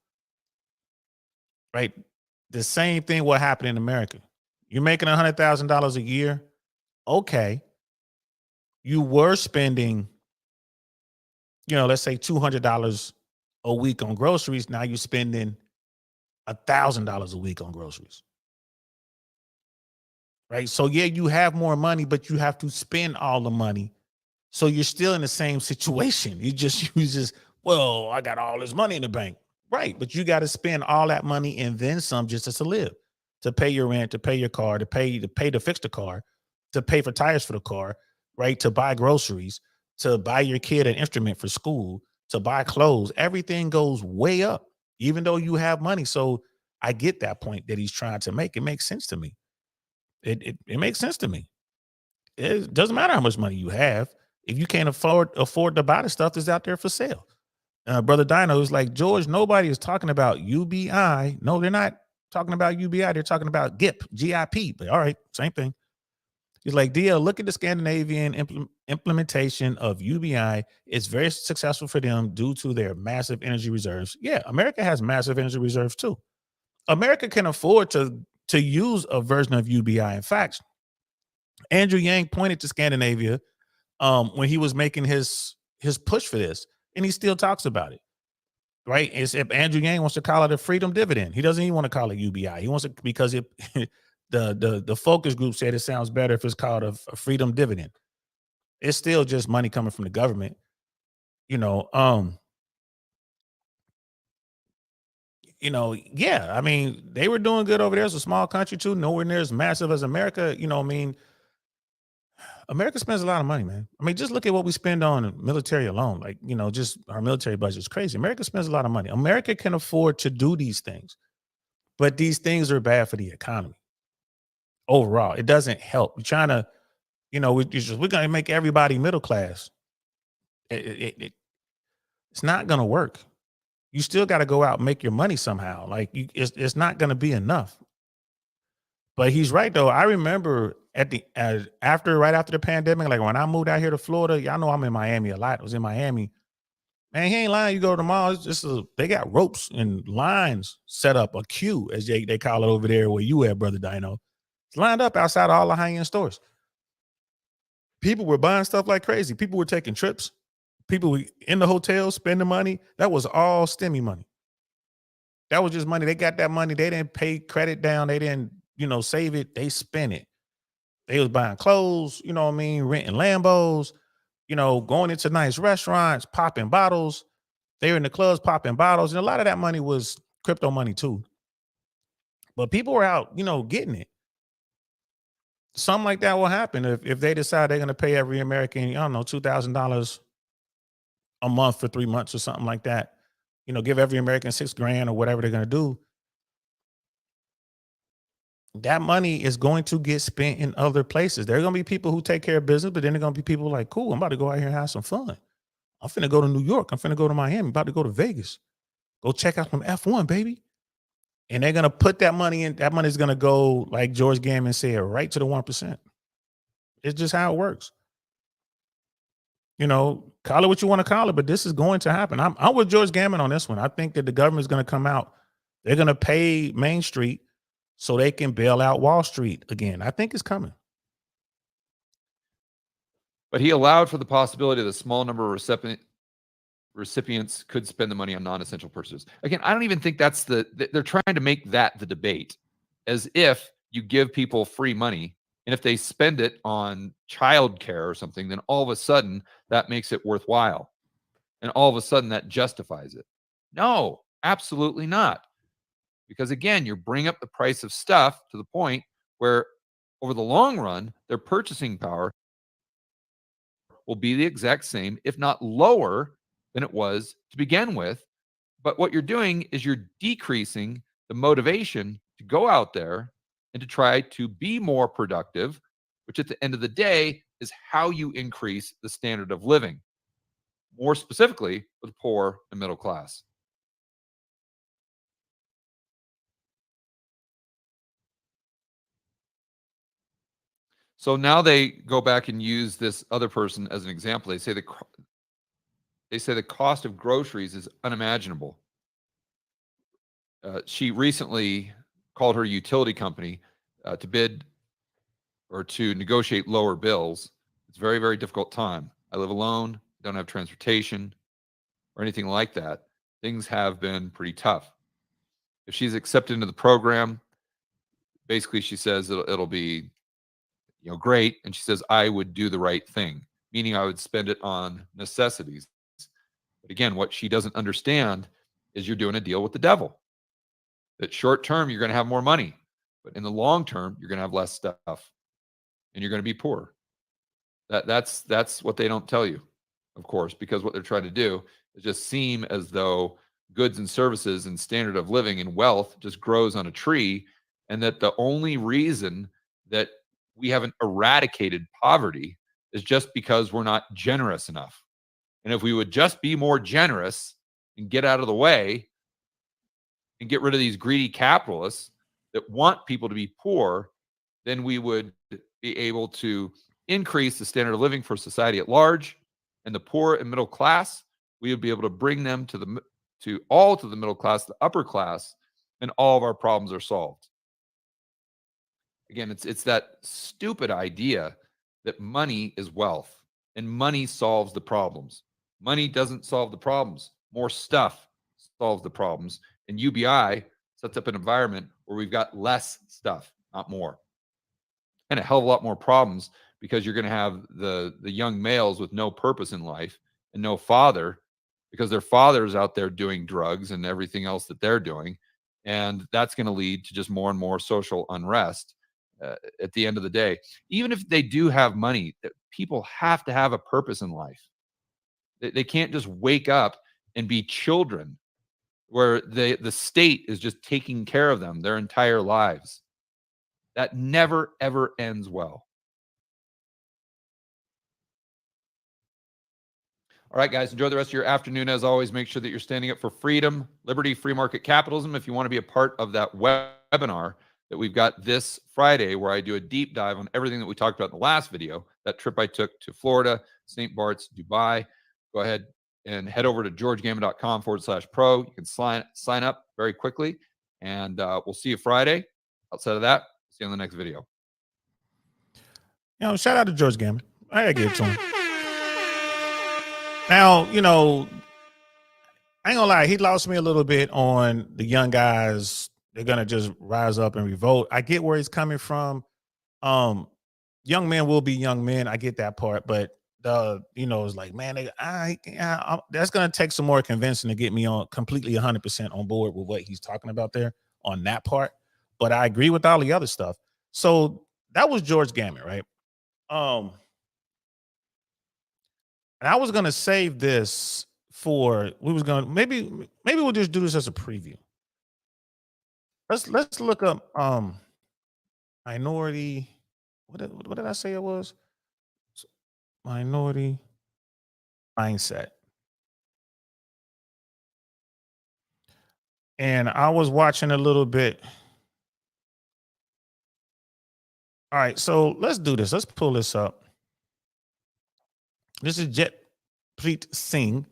Right? The same thing will happen in America. You're making $100,000 a year. Okay. You were spending, let's say $200 a week on groceries. Now you're spending $1,000 a week on groceries. Right? So yeah, you have more money, but you have to spend all the money. So you're still in the same situation. You just I got all this money in the bank. Right. But you got to spend all that money and then some just to live, to pay your rent, to pay your car, to pay to fix the car, to pay for tires for the car, right? To buy groceries, to buy your kid an instrument for school, to buy clothes. Everything goes way up, even though you have money. So I get that point that he's trying to make. It makes sense to me. It makes sense to me. It doesn't matter how much money you have. If you can't afford to buy the stuff that's out there for sale. Brother Dino is like, George, nobody is talking about UBI. No, they're not talking about UBI. They're talking about GIP. But all right, same thing. He's like, DL, look at the Scandinavian implementation of UBI. It's very successful for them due to their massive energy reserves. Yeah, America has massive energy reserves too. America can afford to use a version of UBI. In fact, Andrew Yang pointed to Scandinavia when he was making his push for this, and he still talks about it. Right? It's if Andrew Yang wants to call it a freedom dividend. He doesn't even want to call it UBI. He wants it because the focus group said it sounds better if it's called a freedom dividend. It's still just money coming from the government. yeah, I mean, they were doing good over there. It's a small country too, nowhere near as massive as America. I mean, America spends a lot of money, man. I mean, just look at what we spend on military alone. Like, just our military budget is crazy. America spends a lot of money. America can afford to do these things, but these things are bad for the economy overall. It doesn't help. We're trying to, we're going to make everybody middle class. It's not going to work. You still got to go out and make your money somehow. Like, it's not going to be enough. But he's right though. I remember right after the pandemic, like when I moved out here to Florida, y'all know I'm in Miami a lot. I was in Miami. Man, he ain't lying. You go to the mall, it's just they got ropes and lines set up, a queue, as they call it over there where you at, Brother Dino. It's lined up outside all the high-end stores. People were buying stuff like crazy. People were taking trips. People were in the hotel spending money. That was all STEMI money. That was just money. They got that money. They didn't pay credit down. They didn't, save it. They spent it. They was buying clothes, renting Lambos, going into nice restaurants, popping bottles. They were in the clubs popping bottles. And a lot of that money was crypto money too. But people were out, getting it. Something like that will happen if they decide they're going to pay every American, $2,000 a month for 3 months or something like that. Give every American $6,000 or whatever they're going to do. That money is going to get spent in other places. There are going to be people who take care of business, but then there are going to be people like, cool, I'm about to go out here and have some fun. I'm finna go to New York. I'm finna go to Miami. I'm about to go to Vegas. Go check out some F1, baby. And they're going to put that money in. That money is going to go, like George Gammon said, right to the 1%. It's just how it works. Call it what you want to call it, but this is going to happen. I'm with George Gammon on this one. I think that the government is going to come out. They're going to pay Main Street so they can bail out Wall Street again. I think it's coming. But he allowed for the possibility that a small number of recipients could spend the money on non-essential purchases. Again, I don't even think they're trying to make that the debate, as if you give people free money, and if they spend it on childcare or something, then all of a sudden that makes it worthwhile. And all of a sudden that justifies it. No, absolutely not. Because again, you bring up the price of stuff to the point where over the long run, their purchasing power will be the exact same, if not lower than it was to begin with. But what you're doing is you're decreasing the motivation to go out there and to try to be more productive, which at the end of the day is how you increase the standard of living, more specifically for the poor and middle class. So now they go back and use this other person as an example. They say the cost of groceries is unimaginable. She recently called her utility company to bid or to negotiate lower bills. It's a very, very difficult time. I live alone, don't have transportation or anything like that. Things have been pretty tough. If she's accepted into the program, basically she says it'll be great. And she says, I would do the right thing, meaning I would spend it on necessities. But again, what she doesn't understand is you're doing a deal with the devil. That short term, you're going to have more money, but in the long term, you're going to have less stuff and you're going to be poor. That's what they don't tell you, of course, because what they're trying to do is just seem as though goods and services and standard of living and wealth just grows on a tree, and that the only reason that we haven't eradicated poverty is just because we're not generous enough. And if we would just be more generous and get out of the way and get rid of these greedy capitalists that want people to be poor, then we would be able to increase the standard of living for society at large, and the poor and middle class, we would be able to bring them to the middle class, the upper class, and all of our problems are solved. Again, it's that stupid idea that money is wealth and money solves the problems. Money doesn't solve the problems. More stuff solves the problems. And UBI sets up an environment where we've got less stuff, not more. And a hell of a lot more problems, because you're going to have the young males with no purpose in life and no father, because their father's out there doing drugs and everything else that they're doing. And that's going to lead to just more and more social unrest at the end of the day. Even if they do have money, people have to have a purpose in life. They can't just wake up and be children where the state is just taking care of them their entire lives. That never, ever ends well. All right, guys, enjoy the rest of your afternoon. As always, make sure that you're standing up for freedom, liberty, free market capitalism. If you want to be a part of that webinar that we've got this Friday, where I do a deep dive on everything that we talked about in the last video, that trip I took to Florida, St. Bart's, Dubai, go ahead and head over to georgegammon.com/pro. You can sign up very quickly, and we'll see you Friday. Outside of that, see you on the next video. Shout out to George Gammon. I gotta give it to him. Now, I ain't gonna lie, he lost me a little bit on the young guys. They're gonna just rise up and revolt. I get where he's coming from. Young men will be young men. I get that part, but it's like, man, that's gonna take some more convincing to get me on completely 100% on board with what he's talking about there on that part. But I agree with all the other stuff. So that was George Gammon, right? And I was gonna save this for maybe we'll just do this as a preview. Let's look up minority. What did I say it was? Minority mindset. And I was watching a little bit. All right, so let's do this. Let's pull this up. This is Jetpreet Singh.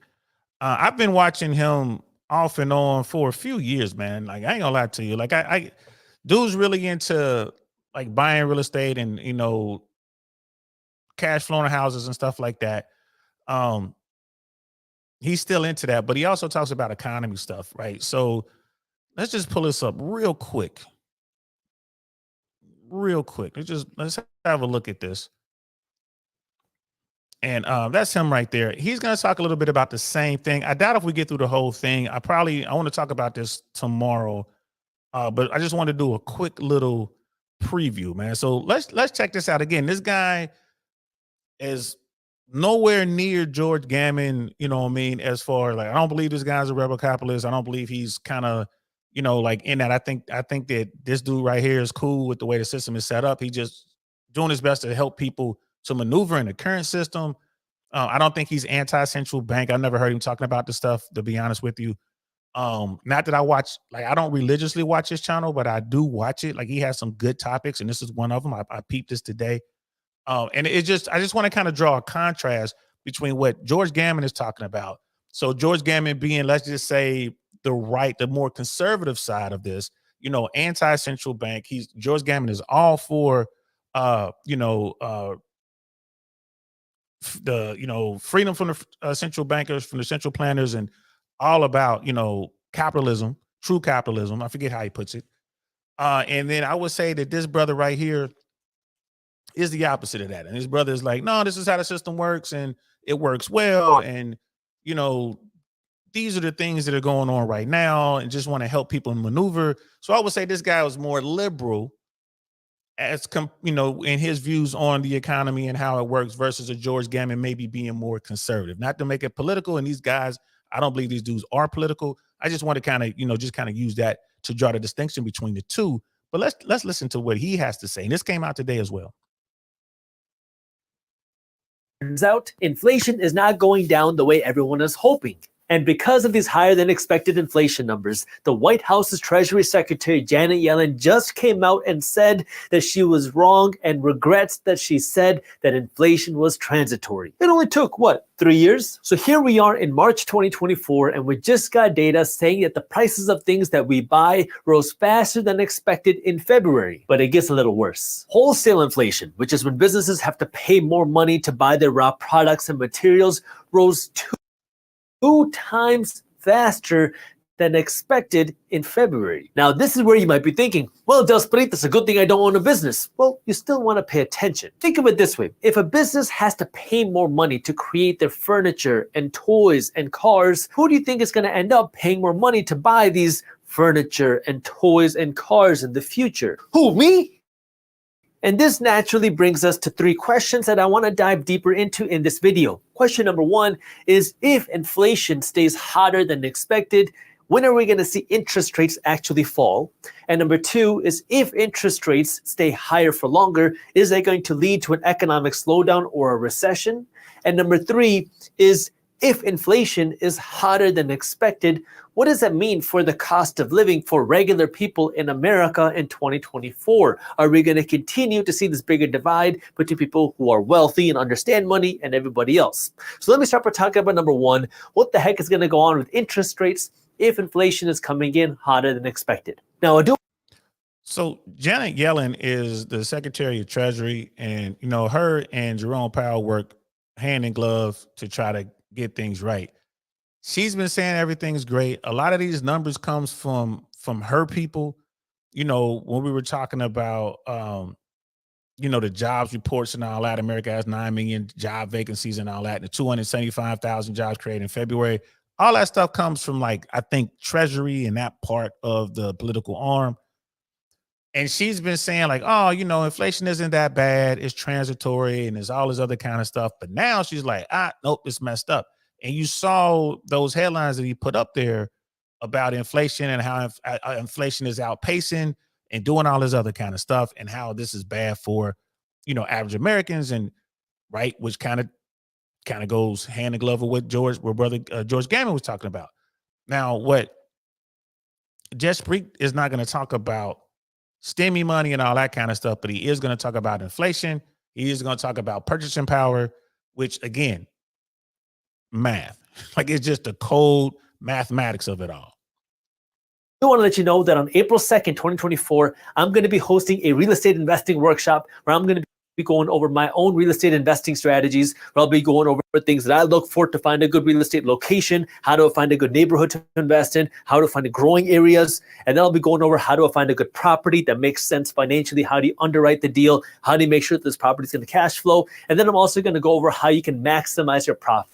I've been watching him off and on for a few years, man. Like, I ain't gonna lie to you. Like, I dude's really into like buying real estate and cash flowing houses and stuff like that. He's still into that, but he also talks about economy stuff, right? So let's just pull this up real quick. Let's have a look at this. And that's him right there. He's going to talk a little bit about the same thing. I doubt if we get through the whole thing. I want to talk about this tomorrow, but I just want to do a quick little preview, man. So let's check this out again. This guy is nowhere near George Gammon, as far like, I don't believe this guy's a rebel capitalist. I don't believe he's kind of, like in that. I think that this dude right here is cool with the way the system is set up. He just doing his best to help people to maneuver in the current system. I don't think he's anti-central bank. I never heard him talking about this stuff, to be honest with you. Not that I watch, like, I don't religiously watch his channel, but I do watch it. Like, he has some good topics, and this is one of them. I peeped this today. And I just want to kind of draw a contrast between what George Gammon is talking about. So George Gammon being, let's just say, the more conservative side of this, anti-central bank. George Gammon is all for, freedom from the central bankers, from the central planners, and all about, capitalism, true capitalism. I forget how he puts it. And then I would say that this brother right here is the opposite of that. And his brother is like, no, this is how the system works, and it works well. And, these are the things that are going on right now, and just want to help people maneuver. So I would say this guy was more liberal in his views on the economy and how it works, versus a George Gammon maybe being more conservative. Not to make it political, and these guys, I don't believe these dudes are political. I just want to kind of, use that to draw the distinction between the two. But let's listen to what he has to say. And this came out today as well. Turns out, inflation is not going down the way everyone is hoping. And because of these higher than expected inflation numbers, the White House's Treasury Secretary Janet Yellen just came out and said that she was wrong and regrets that she said that inflation was transitory. It only took, 3 years? So here we are in March 2024, and we just got data saying that the prices of things that we buy rose faster than expected in February. But it gets a little worse. Wholesale inflation, which is when businesses have to pay more money to buy their raw products and materials, rose 2 times faster than expected in February. Now, this is where you might be thinking, well, Delsprit, that's a good thing I don't own a business. Well, you still want to pay attention. Think of it this way. If a business has to pay more money to create their furniture and toys and cars, who do you think is going to end up paying more money to buy these furniture and toys and cars in the future. Who, me? And this naturally brings us to 3 questions that I want to dive deeper into in this video. Question number 1 is, if inflation stays hotter than expected, when are we going to see interest rates actually fall? And number 2 is, if interest rates stay higher for longer, is that going to lead to an economic slowdown or a recession? And number 3 is, if inflation is hotter than expected, what does that mean for the cost of living for regular people in America in 2024? Are we going to continue to see this bigger divide between people who are wealthy and understand money and everybody else? So let me start by talking about number 1. What the heck is going to go on with interest rates if inflation is coming in hotter than expected? Now, So Janet Yellen is the Secretary of Treasury, and her and Jerome Powell work hand in glove to try to get things right. She's been saying everything's great. A lot of these numbers comes from her people. When we were talking about the jobs reports and all that, America has 9 million job vacancies and all that, and the 275,000 jobs created in February. All that stuff comes from, I think, Treasury and that part of the political arm. And she's been saying inflation isn't that bad. It's transitory and there's all this other kind of stuff. But now she's like, nope, it's messed up. And you saw those headlines that he put up there about inflation and how inflation is outpacing and doing all this other kind of stuff, and how this is bad for, average Americans, and right, which kind of goes hand in glove with what George Gammon was talking about. Now, what Jess Spreek is not going to talk about stimmy money and all that kind of stuff, but he is going to talk about inflation. He is going to talk about purchasing power, which, again, math. It's just the cold mathematics of it all. I want to let you know that on April 2nd, 2024, I'm going to be hosting a real estate investing workshop where I'm going to be going over my own real estate investing strategies, where I'll be going over things that I look for to find a good real estate location, how to find a good neighborhood to invest in, how to find the growing areas, and then I'll be going over how to find a good property that makes sense financially, how do you underwrite the deal, how do you make sure that this property is going to cash flow, and then I'm also going to go over how you can maximize your profit.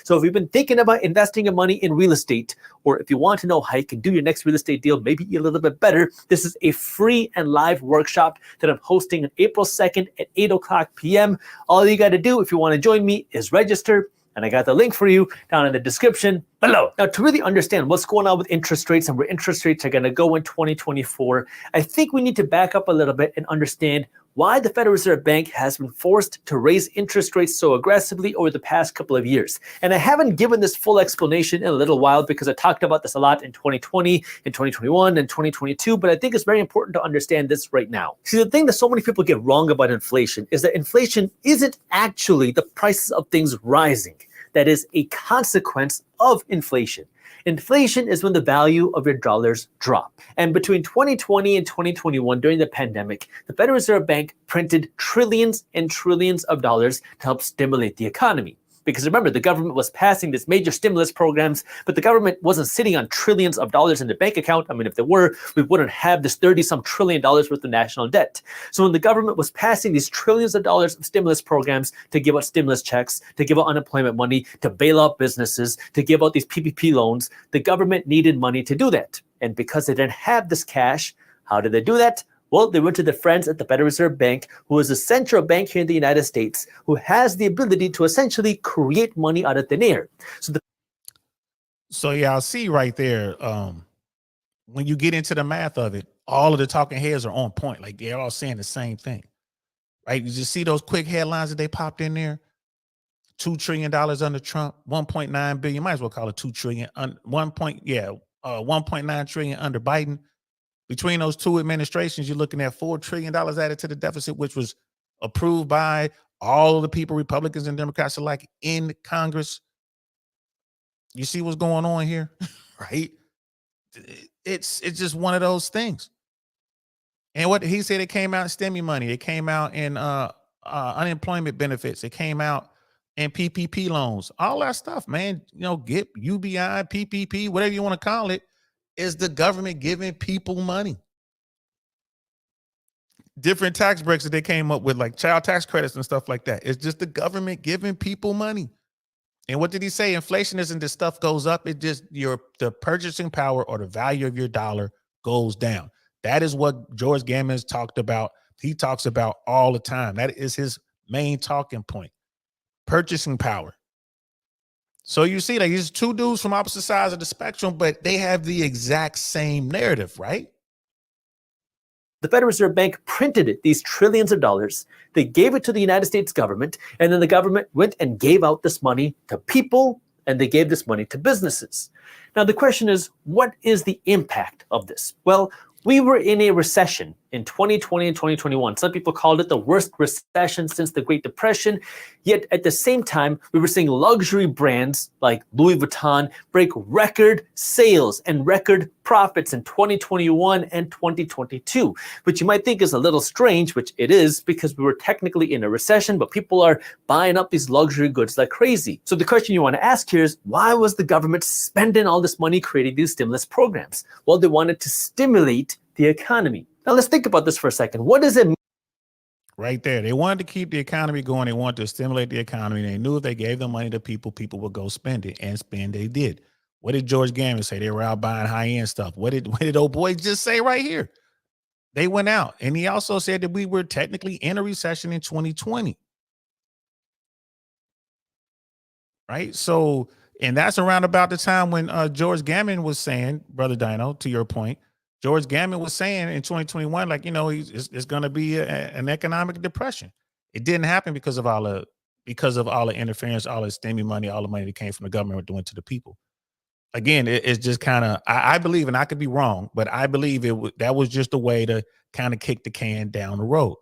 So if you've been thinking about investing your money in real estate, or if you want to know how you can do your next real estate deal maybe a little bit better, this is a free and live workshop that I'm hosting on April 2nd at 8:00 p.m. All you got to do if you want to join me is register, and I got the link for you down in the description below. Now, to really understand what's going on with interest rates and where interest rates are going to go in 2024, I think we need to back up a little bit and understand why the Federal Reserve Bank has been forced to raise interest rates so aggressively over the past couple of years. And I haven't given this full explanation in a little while because I talked about this a lot in 2020, in 2021, and 2022, but I think it's very important to understand this right now. See, the thing that so many people get wrong about inflation is that inflation isn't actually the prices of things rising. That is a consequence of inflation. Inflation is when the value of your dollars drop. And between 2020 and 2021, during the pandemic, the Federal Reserve Bank printed trillions and trillions of dollars to help stimulate the economy. Because remember, the government was passing these major stimulus programs, but the government wasn't sitting on trillions of dollars in the bank account. I mean, if there were, we wouldn't have this 30-some trillion dollars worth of national debt. So when the government was passing these trillions of dollars of stimulus programs to give out stimulus checks, to give out unemployment money, to bail out businesses, to give out these PPP loans, the government needed money to do that. And because they didn't have this cash, how did they do that? Well, they went to their friends at the Federal Reserve Bank, who is a central bank here in the United States, who has the ability to essentially create money out of thin air. So yeah, I'll see right there. When you get into the math of it, all of the talking heads are on point. They're all saying the same thing, right? You just see those quick headlines that they popped in there. $2 trillion under Trump, 1.9 billion. Might as well call it 2 trillion. 1.9 trillion under Biden. Between those two administrations, you're looking at $4 trillion added to the deficit, which was approved by all of the people, Republicans and Democrats alike, in Congress. You see what's going on here, right? It's just one of those things. And what he said, it came out in stimmy money. It came out in unemployment benefits. It came out in PPP loans. All that stuff, man. Get UBI, PPP, whatever you want to call it, is the government giving people money. Different tax breaks that they came up with, like child tax credits and stuff like that. It's just the government giving people money. And what did he say? Inflation isn't the stuff goes up. It just the purchasing power or the value of your dollar goes down. That is what George Gammon has talked about. He talks about all the time. That is his main talking point. Purchasing power. So you see, like, these two dudes from opposite sides of the spectrum, but they have the exact same narrative, right? The Federal Reserve Bank printed these trillions of dollars. They gave it to the United States government, and then the government went and gave out this money to people, and they gave this money to businesses. Now, the question is, what is the impact of this? Well, we were in a recession in 2020 and 2021. Some people called it the worst recession since the Great Depression. Yet at the same time, we were seeing luxury brands like Louis Vuitton break record sales and record profits in 2021 and 2022, which you might think is a little strange, which it is, because we were technically in a recession, but people are buying up these luxury goods like crazy. So the question you want to ask here is, why was the government spending all this money creating these stimulus programs? Well, they wanted to stimulate the economy. Now let's think about this for a second. What does it mean? Right there. They wanted to keep the economy going. They wanted to stimulate the economy. They knew if they gave the money to people, people would go spend it, and spend they did. What did George Gammon say? They were out buying high-end stuff. What did old boy just say right here? They went out. And he also said that we were technically in a recession in 2020. Right? So, and that's around about the time when George Gammon was saying, Brother Dino, to your point, George Gammon was saying in 2021, like, it's going to be an economic depression. It didn't happen because of all the interference, all the stimmy money, all the money that came from the government went to the people. Again, it's just kind of, I believe, and I could be wrong, but I believe that was just a way to kind of kick the can down the road.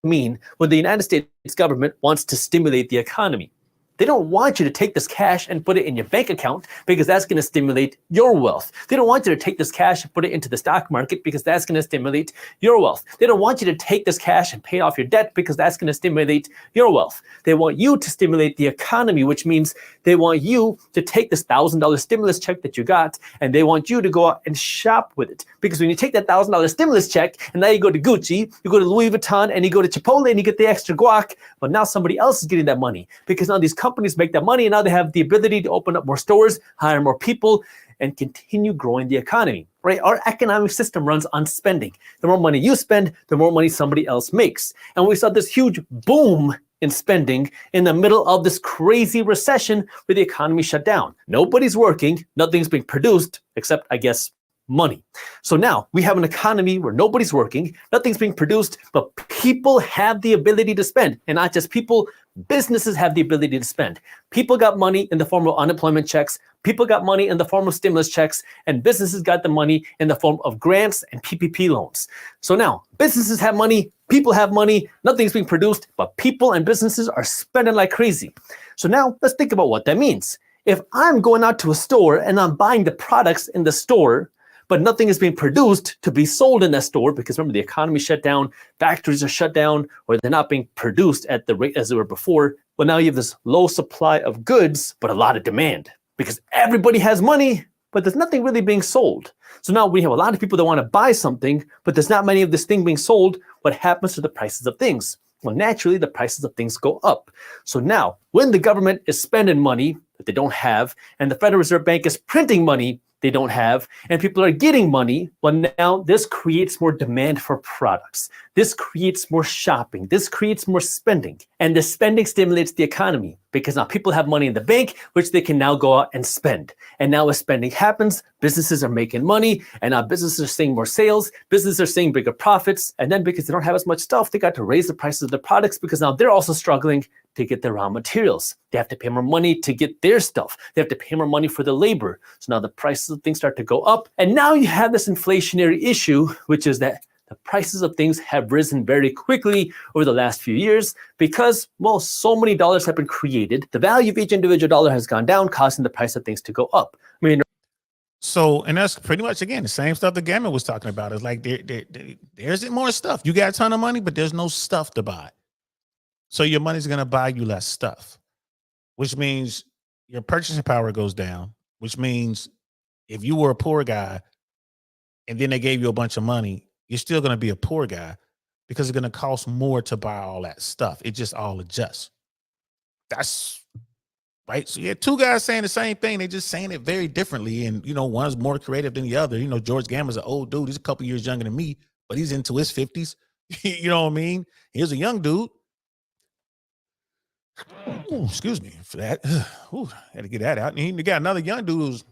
Mean when the United States government wants to stimulate the economy? They don't want you to take this cash and put it in your bank account because that's going to stimulate your wealth. They don't want you to take this cash and put it into the stock market because that's going to stimulate your wealth. They don't want you to take this cash and pay off your debt because that's going to stimulate your wealth. They want you to stimulate the economy, which means they want you to take this $1,000 stimulus check that you got, and they want you to go out and shop with it. Because when you take that $1,000 stimulus check and now you go to Gucci, you go to Louis Vuitton, and you go to Chipotle and you get the extra guac, but now somebody else is getting that money because now these companies make that money, and now they have the ability to open up more stores, hire more people, and continue growing the economy, right? Our economic system runs on spending. The more money you spend, the more money somebody else makes. And we saw this huge boom in spending in the middle of this crazy recession where the economy shut down. Nobody's working, nothing's being produced except, I guess, money. So now we have an economy where nobody's working, nothing's being produced, but people have the ability to spend. And not just people, businesses have the ability to spend. People got money in the form of unemployment checks. People got money in the form of stimulus checks, and businesses got the money in the form of grants and PPP loans. So now businesses have money, people have money, nothing's being produced, but people and businesses are spending like crazy. So now let's think about what that means. If I'm going out to a store and I'm buying the products in the store, but nothing is being produced to be sold in that store because remember, the economy shut down, factories are shut down, or they're not being produced at the rate as they were before. Well, now you have this low supply of goods, but a lot of demand because everybody has money, but there's nothing really being sold. So now we have a lot of people that want to buy something, but there's not many of this thing being sold. What happens to the prices of things? Well, naturally, the prices of things go up. So now when the government is spending money that they don't have, and the Federal Reserve Bank is printing money they don't have, and people are getting money, well, now this creates more demand for products. This creates more shopping. This creates more spending. And the spending stimulates the economy because now people have money in the bank, which they can now go out and spend. And now as spending happens, businesses are making money, and now businesses are seeing more sales, businesses are seeing bigger profits, and then because they don't have as much stuff, they got to raise the prices of their products because now they're also struggling to get their raw materials. They have to pay more money to get their stuff. They have to pay more money for the labor. So now the prices of things start to go up. And now you have this inflationary issue, which is that the prices of things have risen very quickly over the last few years because, well, so many dollars have been created. The value of each individual dollar has gone down, causing the price of things to go up. I mean, so, and that's pretty much, again, the same stuff that Gammon was talking about. It's like there isn't more stuff. You got a ton of money, but there's no stuff to buy. So your money's going to buy you less stuff, which means your purchasing power goes down, which means if you were a poor guy and then they gave you a bunch of money, you're still going to be a poor guy because it's going to cost more to buy all that stuff. It just all adjusts. That's right? So you had two guys saying the same thing. They're just saying it very differently. And, one's more creative than the other. George Gammon's an old dude. He's a couple years younger than me, but he's into his 50s. You know what I mean? Here's a young dude. Ooh, excuse me for that. Ooh, had to get that out. And he got another young dude who's,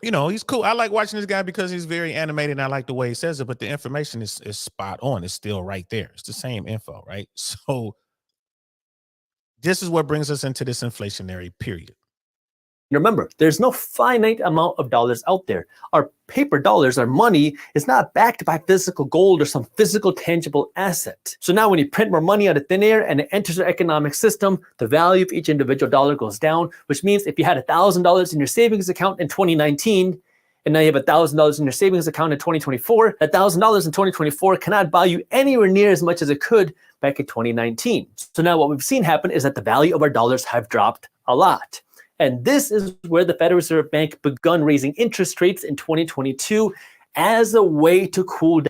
he's cool. I like watching this guy because he's very animated and I like the way he says it, but the information is spot on. It's still right there. It's the same info, right? So this is what brings us into this inflationary period. Remember, there's no finite amount of dollars out there. Our paper dollars, our money, is not backed by physical gold or some physical tangible asset. So now when you print more money out of thin air and it enters our economic system, the value of each individual dollar goes down, which means if you had $1,000 in your savings account in 2019, and now you have $1,000 in your savings account in 2024, that $1,000 in 2024 cannot buy you anywhere near as much as it could back in 2019. So now what we've seen happen is that the value of our dollars have dropped a lot. And this is where the Federal Reserve Bank begun raising interest rates in 2022 as a way to cool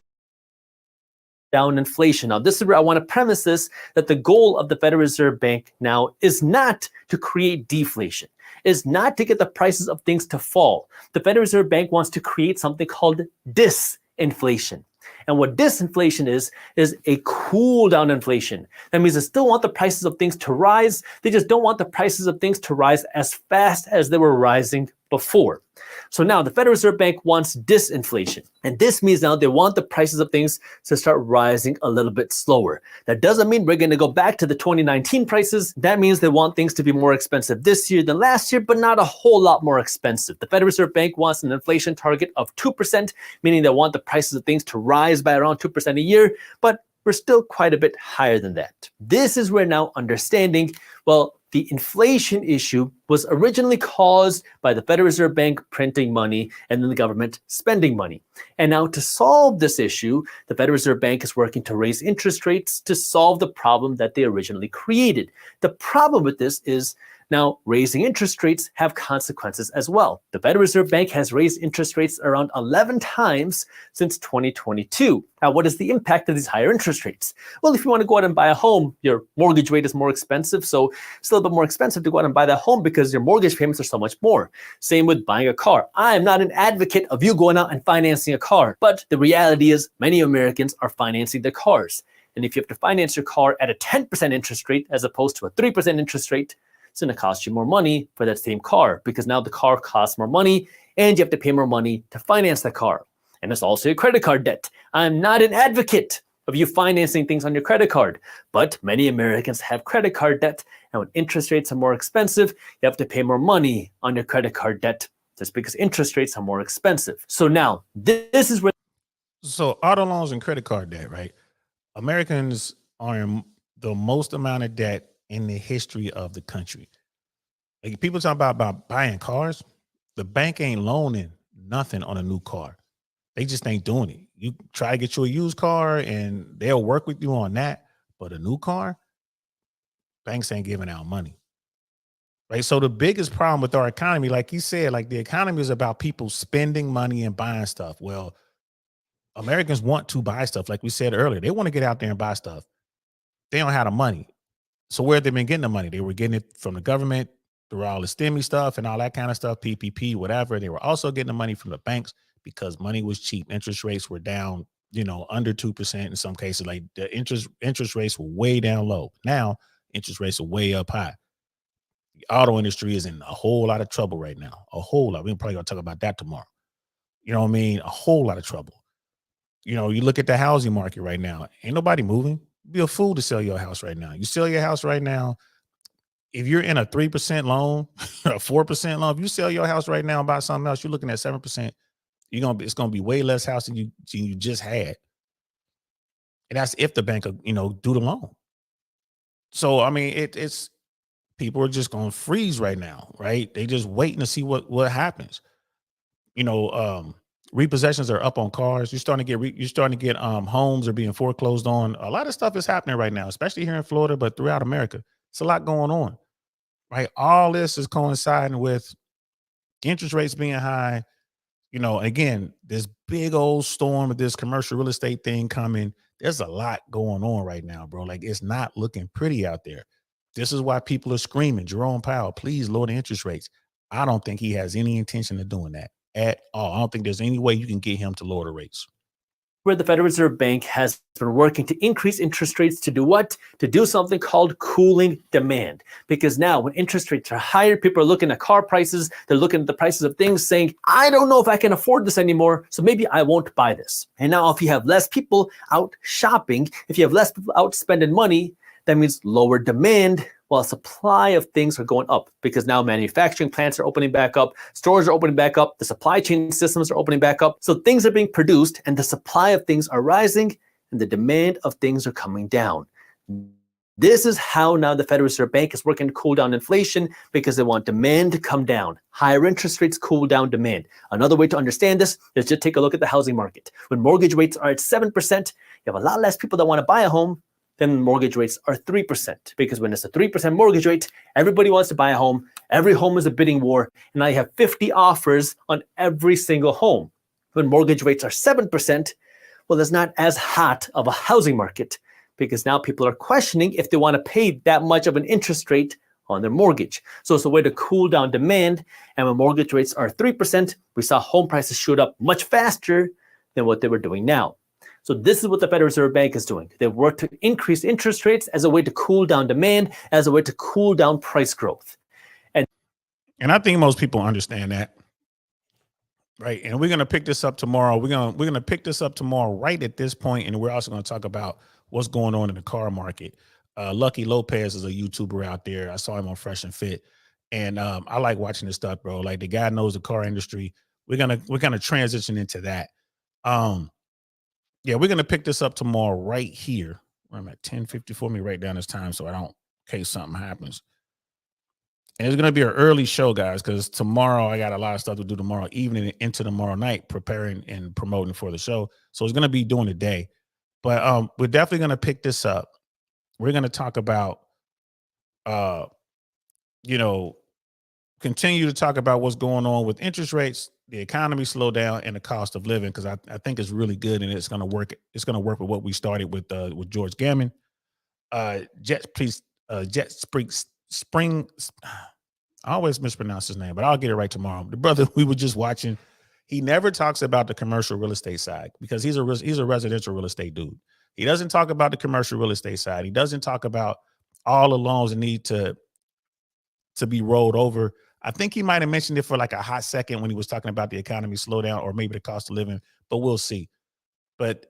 down inflation. Now, this is where I want to premise this, that the goal of the Federal Reserve Bank now is not to create deflation, is not to get the prices of things to fall. The Federal Reserve Bank wants to create something called disinflation. And what disinflation is a cool down inflation. That means they still want the prices of things to rise. They just don't want the prices of things to rise as fast as they were rising before. So now the Federal Reserve Bank wants disinflation. And this means now they want the prices of things to start rising a little bit slower. That doesn't mean we're going to go back to the 2019 prices. That means they want things to be more expensive this year than last year, but not a whole lot more expensive. The Federal Reserve Bank wants an inflation target of 2%, meaning they want the prices of things to rise by around 2% a year, but we're still quite a bit higher than that. This is where now understanding, well, the inflation issue was originally caused by the Federal Reserve Bank printing money and then the government spending money. And now to solve this issue, the Federal Reserve Bank is working to raise interest rates to solve the problem that they originally created. The problem with this is now raising interest rates have consequences as well. The Federal Reserve Bank has raised interest rates around 11 times since 2022. Now, what is the impact of these higher interest rates? Well, if you want to go out and buy a home, your mortgage rate is more expensive. So it's a little bit more expensive to go out and buy that home because your mortgage payments are so much more. Same with buying a car. I am not an advocate of you going out and financing a car, but the reality is many Americans are financing their cars. And if you have to finance your car at a 10% interest rate as opposed to a 3% interest rate, it's going to cost you more money for that same car because now the car costs more money and you have to pay more money to finance the car. And it's also your credit card debt. I'm not an advocate of you financing things on your credit card, but many Americans have credit card debt. And when interest rates are more expensive, you have to pay more money on your credit card debt just because interest rates are more expensive. So now this is where. So auto loans and credit card debt, right? Americans are in the most amount of debt in the history of the country. Like people talk about buying cars. The bank ain't loaning nothing on a new car. They just ain't doing it. You try to get you a used car and they'll work with you on that. But a new car, banks ain't giving out money. Right. So the biggest problem with our economy, like you said, like the economy is about people spending money and buying stuff. Well, Americans want to buy stuff. Like we said earlier, they want to get out there and buy stuff. They don't have the money. So where have they been getting the money? They were getting it from the government through all the STEMI stuff and all that kind of stuff, PPP, whatever. They were also getting the money from the banks because money was cheap. Interest rates were down, under 2% in some cases. Like the interest rates were way down low. Now interest rates are way up high. The auto industry is in a whole lot of trouble right now. A whole lot. We're probably gonna talk about that tomorrow. You know what I mean? A whole lot of trouble. You look at the housing market right now. Ain't nobody moving. Be a fool to sell your house right now. You sell your house right now. If you're in a 3% loan, a 4% loan, if you sell your house right now and buy something else, you're looking at 7%. It's gonna be way less house than you just had. And that's if the bank, do the loan. So I mean, it's people are just gonna freeze right now, right? They just waiting to see what happens. Repossessions are up on cars. You're starting to get homes are being foreclosed on. A lot of stuff is happening right now, especially here in Florida, but throughout America. It's a lot going on, right? All this is coinciding with interest rates being high. Again, this big old storm of this commercial real estate thing coming. There's a lot going on right now, bro. Like it's not looking pretty out there. This is why people are screaming, Jerome Powell, please lower the interest rates. I don't think he has any intention of doing that at all. I don't think there's any way you can get him to lower the rates. Where the Federal Reserve Bank has been working to increase interest rates to do what? To do something called cooling demand. Because now when interest rates are higher, people are looking at car prices, they're looking at the prices of things saying, I don't know if I can afford this anymore, so maybe I won't buy this. And now if you have less people out shopping, if you have less people out spending money, that means lower demand, while supply of things are going up because now manufacturing plants are opening back up, stores are opening back up, the supply chain systems are opening back up. So things are being produced and the supply of things are rising and the demand of things are coming down. This is how now the Federal Reserve Bank is working to cool down inflation because they want demand to come down. Higher interest rates cool down demand. Another way to understand this is just take a look at the housing market. When mortgage rates are at 7%, you have a lot less people that want to buy a home. Then mortgage rates are 3%, because when it's a 3% mortgage rate, everybody wants to buy a home. Every home is a bidding war, and now you have 50 offers on every single home. When mortgage rates are 7%, well, there's not as hot of a housing market because now people are questioning if they want to pay that much of an interest rate on their mortgage. So it's a way to cool down demand. And when mortgage rates are 3%, we saw home prices shoot up much faster than what they were doing now. So this is what the Federal Reserve Bank is doing. They've worked to increase interest rates as a way to cool down demand, as a way to cool down price growth. And I think most people understand that. Right. And we're going to pick this up tomorrow. We're going to pick this up tomorrow right at this point, and we're also going to talk about what's going on in the car market. Lucky Lopez is a YouTuber out there. I saw him on Fresh and Fit. And I like watching this stuff, bro. Like, the guy knows the car industry. We're gonna transition into that. Yeah, we're gonna pick this up tomorrow right here. Where I'm at 10:54. Let me write down this time so I don't, in case something happens. And it's gonna be an early show, guys, because tomorrow I got a lot of stuff to do tomorrow evening and into tomorrow night, preparing and promoting for the show. So it's gonna be during the day. But we're definitely gonna pick this up. We're gonna talk about continue to talk about what's going on with interest rates, the economy slow down, and the cost of living, because I think it's really good and it's going to work. It's going to work with what we started with George Gammon. Jet Spring. I always mispronounce his name, but I'll get it right tomorrow. The brother we were just watching, he never talks about the commercial real estate side because he's a residential real estate dude. He doesn't talk about the commercial real estate side. He doesn't talk about all the loans that need to be rolled over. I think he might have mentioned it for like a hot second when he was talking about the economy slowdown or maybe the cost of living, but we'll see. But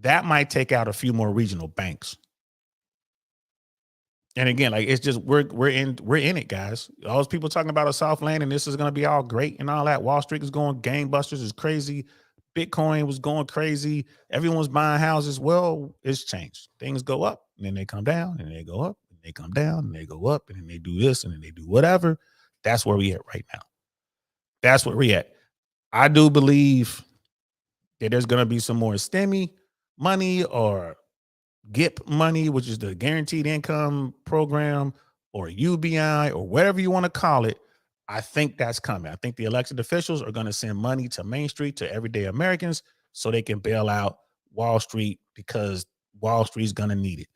that might take out a few more regional banks. And again, like, it's just we're in it, guys. All those people talking about a soft landing, this is going to be all great and all that. Wall Street is going gangbusters, is crazy. Bitcoin was going crazy. Everyone's buying houses. Well, it's changed. Things go up and then they come down and they go up. They come down and they go up and then they do this and then they do whatever. That's where we at right now. That's where we at. I do believe that there's going to be some more STEMI money or GIP money, which is the guaranteed income program, or UBI, or whatever you want to call it. I think that's coming. I think the elected officials are going to send money to Main Street, to everyday Americans, so they can bail out Wall Street, because Wall Street's going to need it.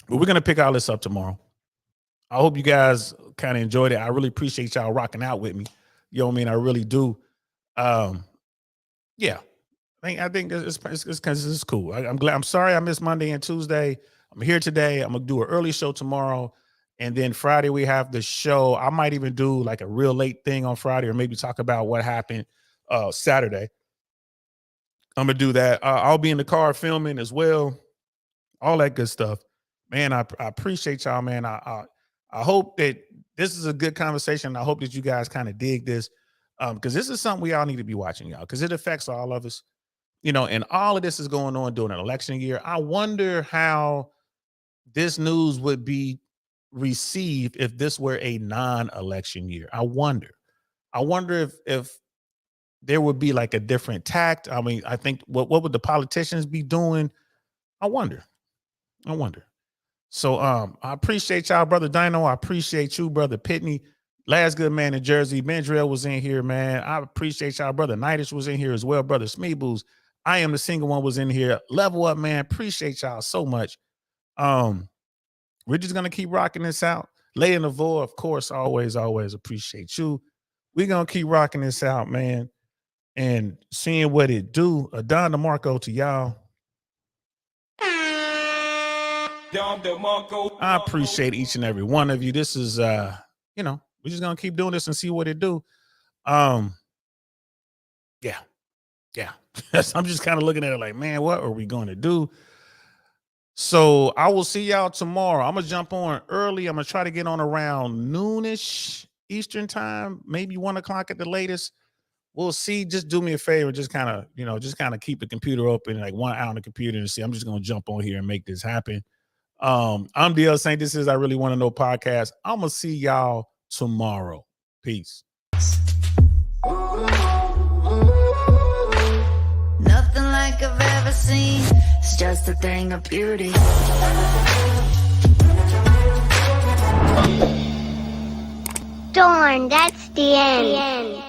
But we're going to pick all this up tomorrow. I hope you guys kind of enjoyed it. I really appreciate y'all rocking out with me. You know what I mean? I really do. Yeah. I think it's because it's cool. I'm glad. I'm sorry I missed Monday and Tuesday. I'm here today. I'm going to do an early show tomorrow. And then Friday we have the show. I might even do like a real late thing on Friday, or maybe talk about what happened Saturday. I'm going to do that. I'll be in the car filming as well. All that good stuff. Man, I appreciate y'all, man. I hope that this is a good conversation. I hope that you guys kind of dig this, because this is something we all need to be watching, y'all, because it affects all of us. And all of this is going on during an election year. I wonder how this news would be received if this were a non-election year. I wonder if there would be like a different tact. I mean, I think what would the politicians be doing? I wonder. So I appreciate y'all, Brother Dino. I appreciate you, Brother Pitney. Last good man in Jersey. Mandrell was in here, man. I appreciate y'all. Brother Knightish was in here as well. Brother Smeebles. I Am the Single One was in here. Level Up, man. Appreciate y'all so much. We're just gonna keep rocking this out. Lay in the Vo, of course, always appreciate you. We're gonna keep rocking this out, man, and seeing what it do. Don DeMarco to y'all. I appreciate each and every one of you. This is we're just gonna keep doing this and see what it do. Yeah. I'm just kind of looking at it like, man, what are we going to do? So I will see y'all tomorrow. I'm gonna jump on early. I'm gonna try to get on around noonish Eastern time, maybe 1 o'clock at the latest. We'll see. Just do me a favor. Just kind of keep the computer open, like 1 hour on the computer, and see. I'm just gonna jump on here and make this happen. I'm DL Saint. This is I Really Want to Know podcast. I'm gonna see y'all tomorrow. Peace. Nothing like I've ever seen. It's just a thing of beauty. Darn, that's the end.